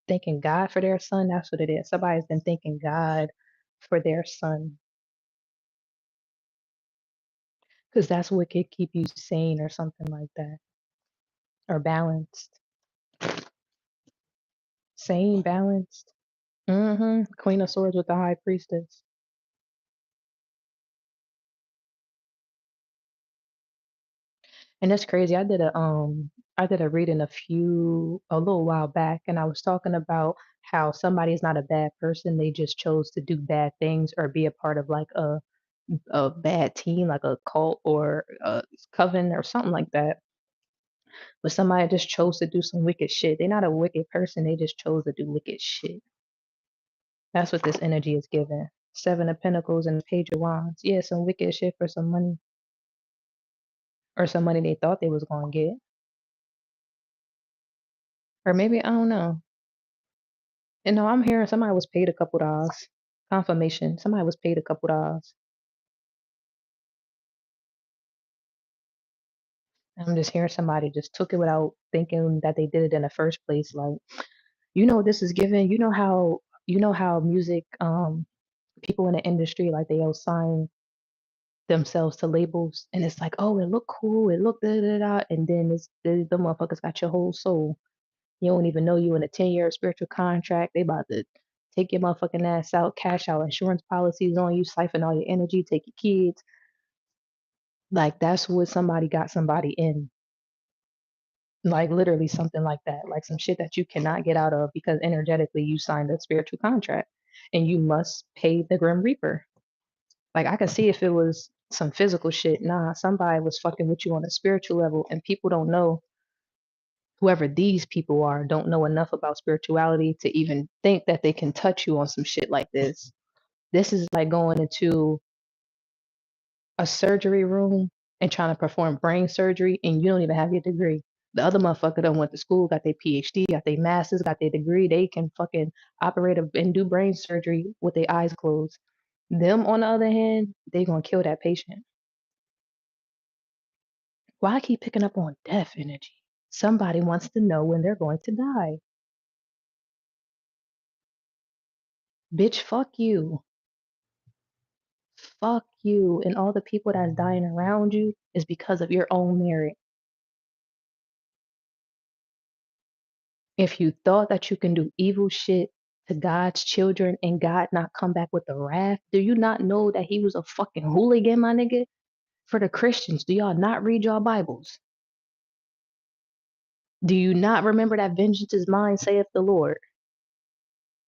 thanking God for their son. That's what it is. Somebody's been thanking God for their son. Because that's what could keep you sane or something like that. Or balanced. Sane, balanced. Queen of Swords with the High Priestess. And that's crazy. I did a reading a little while back and I was talking about how somebody is not a bad person. They just chose to do bad things or be a part of like a bad team, like a cult or a coven or something like that. But somebody just chose to do some wicked shit. They're not a wicked person. They just chose to do wicked shit. That's what this energy is giving. 7 of Pentacles and the Page of Wands. Yeah, some wicked shit for some money. Or some money they thought they was gonna get. Or maybe I don't know. And no, I'm hearing somebody was paid a couple dollars. Confirmation. Somebody was paid a couple dollars. I'm just hearing somebody just took it without thinking that they did it in the first place. Like, you know what this is giving? You know how music people in the industry like they'll sign themselves to labels and it's like, oh, it look cool, it look da da da, and then the motherfuckers got your whole soul. You don't even know you in a 10-year spiritual contract. They about to take your motherfucking ass out, cash out insurance policies on you, siphon all your energy, take your kids. Like that's what somebody got somebody in. Like literally something like that. Like some shit that you cannot get out of because energetically you signed a spiritual contract. and you must pay the Grim Reaper. Like I can see if it was some physical shit. Nah, somebody was fucking with you on a spiritual level, and people don't know, whoever these people are, don't know enough about spirituality to even think that they can touch you on some shit like this. This is like going into a surgery room and trying to perform brain surgery, and you don't even have your degree. The other motherfucker done went to school, got their PhD, got their masters, got their degree. They can fucking operate and do brain surgery with their eyes closed. Them, on the other hand, they gonna kill that patient. Why I keep picking up on death energy? Somebody wants to know when they're going to die. Bitch, fuck you. Fuck you. And all the people that's dying around you is because of your own merit. If you thought that you can do evil shit to God's children and God not come back with the wrath, do you not know that he was a fucking hooligan, my nigga? For the Christians, do y'all not read your Bibles? Do you not remember that vengeance is mine, saith the Lord?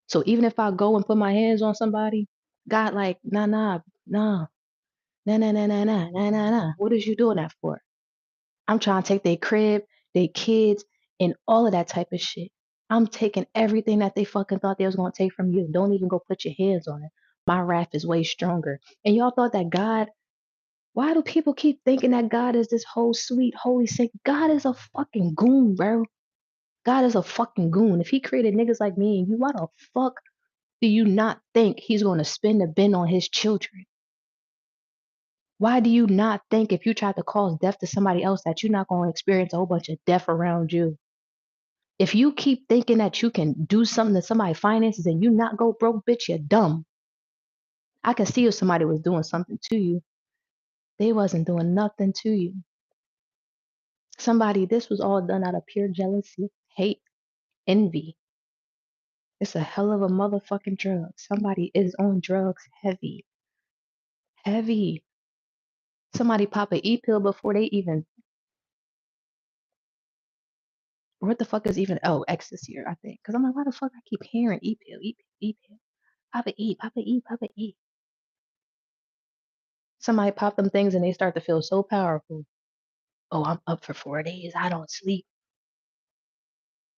So even if I go and put my hands on somebody, God like, nah, nah, nah, nah, nah, nah, nah, nah, nah, nah, nah. What is you doing that for? I'm trying to take their crib, their kids, and all of that type of shit. I'm taking everything that they fucking thought they was gonna take from you. Don't even go put your hands on it. My wrath is way stronger. And y'all thought that God, why do people keep thinking that God is this whole sweet, holy saint? God is a fucking goon, bro. God is a fucking goon. If he created niggas like me and you, why the fuck do you not think he's gonna spin the bin on his children? Why do you not think if you try to cause death to somebody else that you're not going to experience a whole bunch of death around you? If you keep thinking that you can do something to somebody's finances and you not go broke, bitch, you're dumb. I can see if somebody was doing something to you. They wasn't doing nothing to you. Somebody, this was all done out of pure jealousy, hate, envy. It's a hell of a motherfucking drug. Somebody is on drugs heavy. Heavy. Somebody pop an e-pill before they even, what the fuck is even, oh, ecstasy, I think. Because I'm like, why the fuck I keep hearing e-pill, e-pill, e-pill. Pop a e, pop a e, pop a e. Somebody pop them things and they start to feel so powerful. Oh, I'm up for 4 days. I don't sleep.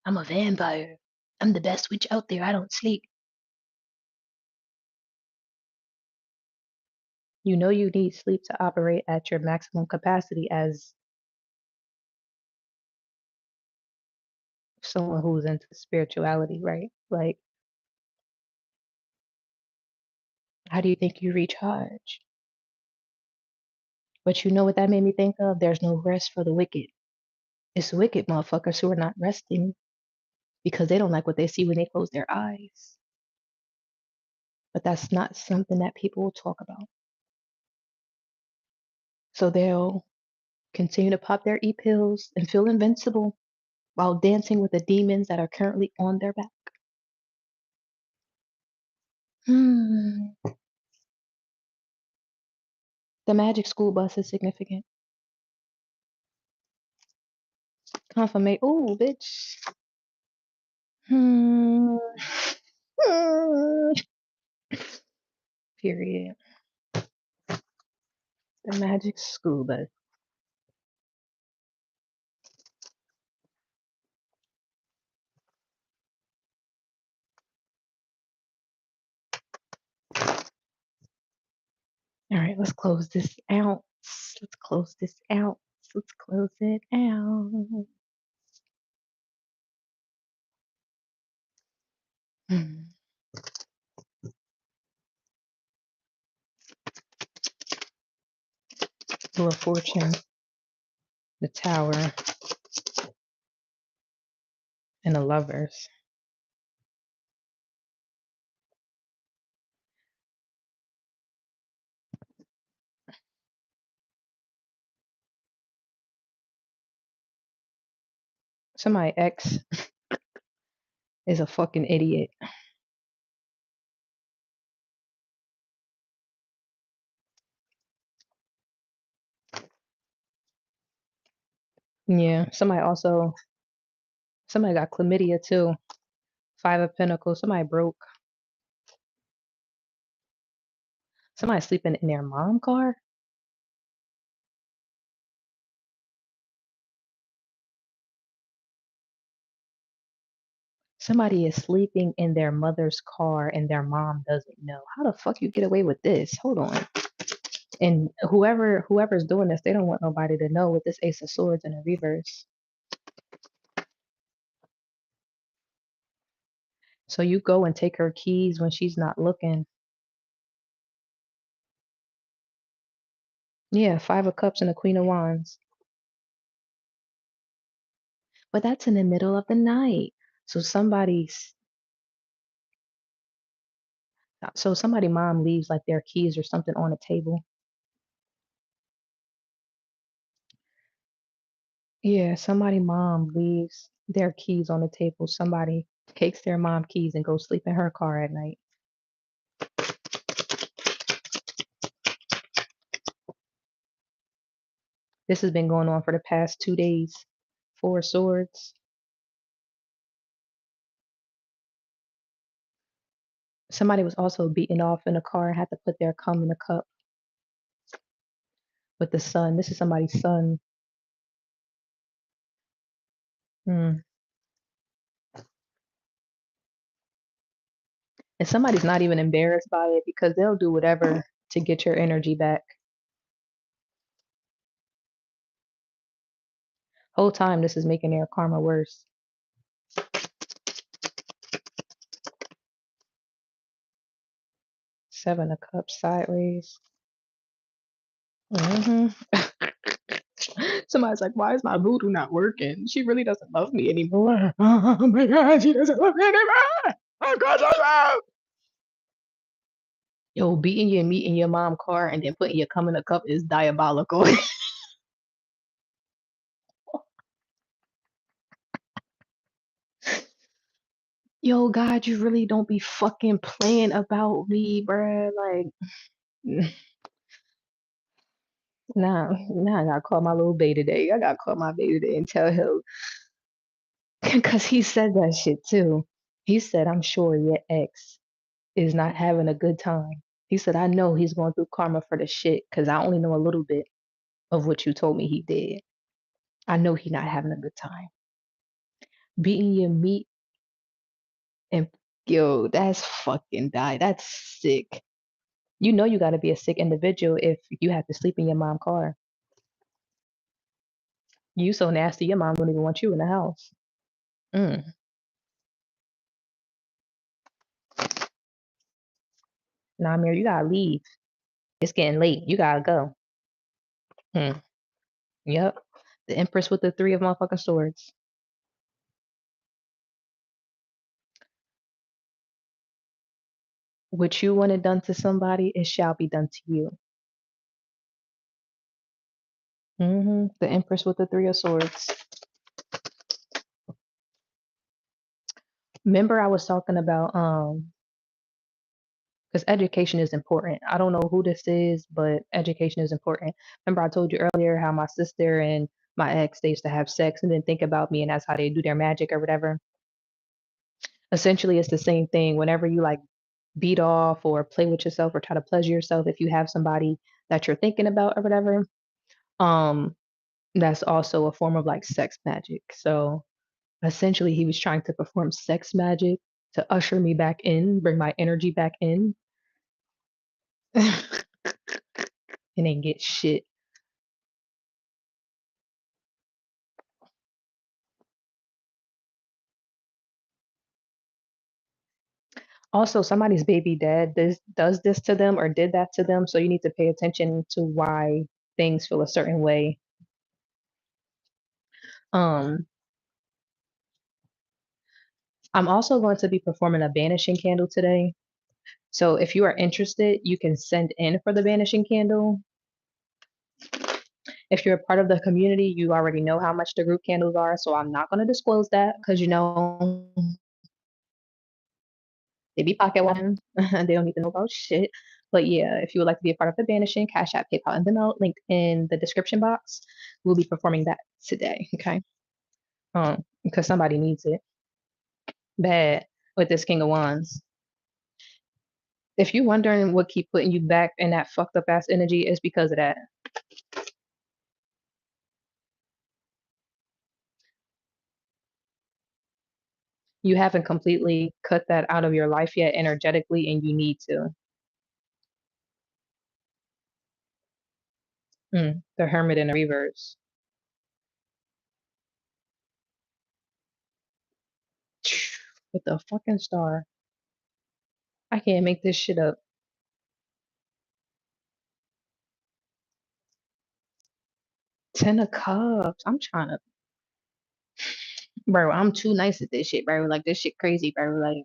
I'm a vampire. I'm the best witch out there. I don't sleep. You know you need sleep to operate at your maximum capacity as someone who's into spirituality, right? Like, how do you think you recharge? But you know what that made me think of? There's no rest for the wicked. It's wicked motherfuckers who are not resting because they don't like what they see when they close their eyes. But that's not something that people will talk about. So they'll continue to pop their e-pills and feel invincible while dancing with the demons that are currently on their back. Hmm. The magic school bus is significant. Confirmation. Oh, bitch. Hmm. Period. The magic school bus. All right, let's close this out. Let's close this out. Let's close it out. Hmm. Wheel of Fortune, the Tower, and the Lovers. So my ex is a fucking idiot. Yeah, somebody got chlamydia too. Five of Pentacles. Somebody broke. Somebody sleeping in their mom car? Somebody is sleeping in their mother's car and their mom doesn't know. How the fuck you get away with this? Hold on. And whoever's doing this, they don't want nobody to know with this Ace of Swords in a reverse. So you go and take her keys when she's not looking. Yeah, Five of Cups and the Queen of Wands. But that's in the middle of the night. So somebody mom leaves like their keys or something on a table. Yeah, somebody mom leaves their keys on the table. Somebody takes their mom keys and goes sleep in her car at night. This has been going on for the past 2 days. Four of Swords. Somebody was also beaten off in a car and had to put their cum in a cup with the son. This is somebody's son. Mm. And somebody's not even embarrassed by it because they'll do whatever to get your energy back. Whole time this is making their karma worse. Seven of Cups sideways. Hmm. Somebody's like, why is my voodoo not working? She really doesn't love me anymore. Oh my God, she doesn't love me anymore. I'm gonna Yo, beating your meat in your mom car and then putting your cum in a cup is diabolical. Yo, God, you really don't be fucking playing about me, bruh. Like, nah, I gotta call my little bae today. I gotta call my bae today and tell him, because he said that shit too. He said, I'm sure your ex is not having a good time. He said, I know he's going through karma for the shit because I only know a little bit of what you told me he did. I know he not having a good time. Beating your meat and yo, that's fucking die. That's sick. You know you gotta be a sick individual if you have to sleep in your mom's car. You so nasty, your mom don't even want you in the house. Mm. Nah, Mir, you gotta leave. It's getting late. You gotta go. Hmm. Yep. The Empress with the three of motherfucking swords. What you wanted done to somebody, it shall be done to you. The Empress with the three of swords. Remember I was talking about because education is important. I don't know who this is, but education is important. Remember I told you earlier how my sister and my ex they used to have sex and then think about me and that's how they do their magic or whatever. Essentially it's the same thing. Whenever you like beat off or play with yourself or try to pleasure yourself, if you have somebody that you're thinking about or whatever, um, that's also a form of like sex magic. So essentially he was trying to perform sex magic to usher me back in, bring my energy back in, and then get shit. Also, somebody's baby dad does this to them or did that to them, so you need to pay attention to why things feel a certain way. Um, I'm also going to be performing a banishing candle today. So if you are interested, you can send in for the banishing candle. If you're a part of the community, you already know how much the group candles are, so I'm not going to disclose that because they be pocket watching. They don't need to know about shit. But yeah, if you would like to be a part of the banishing, Cash App, PayPal, and Venmo, linked in the description box. We'll be performing that today. Okay. Because somebody needs it bad with this King of Wands. If you wondering what keep putting you back in that fucked up ass energy, it's because of that. You haven't completely cut that out of your life yet energetically, and you need to. The Hermit in reverse. With the fucking star. I can't make this shit up. 10 of Cups. I'm trying to, bro. I'm too nice at this shit, bro. Like this shit crazy, bro. Like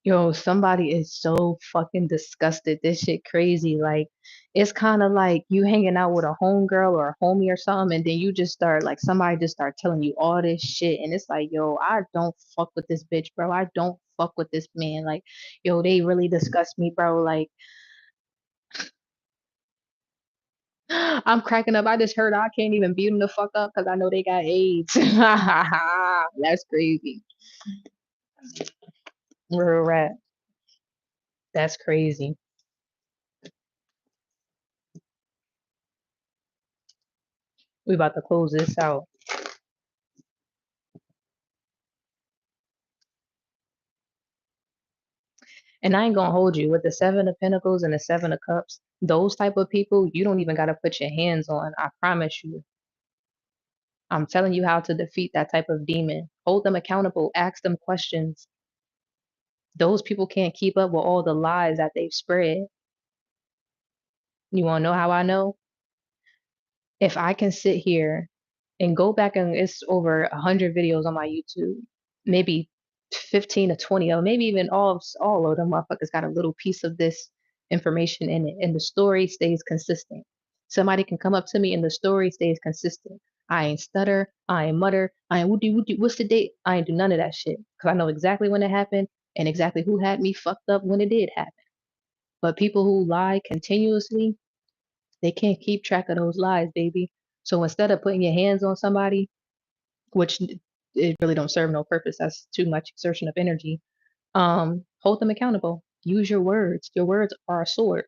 yo, somebody is so fucking disgusted. This shit crazy. Like, it's kind of like you hanging out with a homegirl or a homie or something, and then you just start like somebody just start telling you all this shit, and it's like, yo, I don't fuck with this bitch, bro. I don't fuck with this man. Like, yo, they really disgust me, bro. Like, I'm cracking up. I just heard I can't even beat them the fuck up because I know they got AIDS. That's crazy. Real rap. That's crazy. We about to close this out. And I ain't gonna hold you with the 7 of Pentacles and the 7 of Cups. Those type of people, you don't even gotta put your hands on. I promise you. I'm telling you how to defeat that type of demon. Hold them accountable. Ask them questions. Those people can't keep up with all the lies that they've spread. You wanna know how I know? If I can sit here and go back, and it's over 100 videos on my YouTube, maybe 15 to 20 of them, maybe even all of them motherfuckers got a little piece of this information in it, and the story stays consistent. Somebody can come up to me and the story stays consistent. I ain't stutter, I ain't mutter, I ain't woody woody. What's the date? I ain't do none of that shit because I know exactly when it happened and exactly who had me fucked up when it did happen. But people who lie continuously, they can't keep track of those lies, baby. So instead of putting your hands on somebody, which it really don't serve no purpose, that's too much exertion of energy. Hold them accountable. Use your words. Your words are a sword,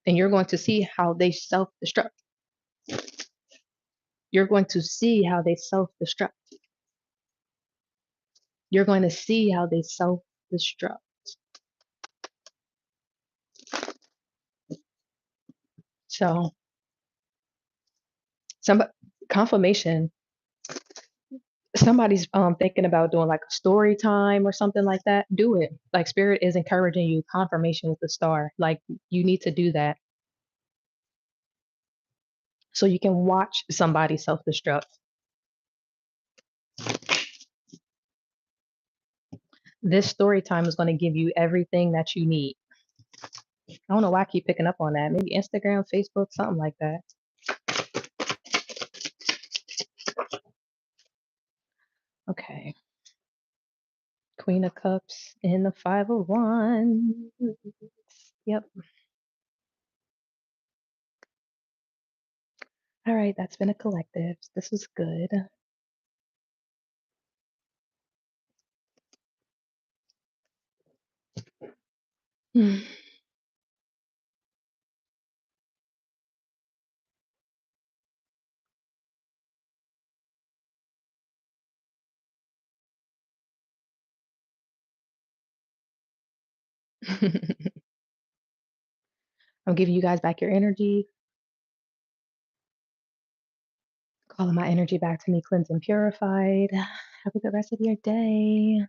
and you're going to see how they self-destruct. You're going to see how they self-destruct. You're going to see how they self-destruct. So, some confirmation. Somebody's thinking about doing like a story time or something like that. Do it. Like spirit is encouraging you. Confirmation with the star. Like you need to do that so you can watch somebody self-destruct. This story time is going to give you everything that you need. I don't know why I keep picking up on that. Maybe Instagram, Facebook, something like that. Okay. Queen of Cups in the 501. Yep. All right, that's been a collective. This was good. I'm giving you guys back your energy, calling my energy back to me, cleansed and purified. Have a good rest of your day.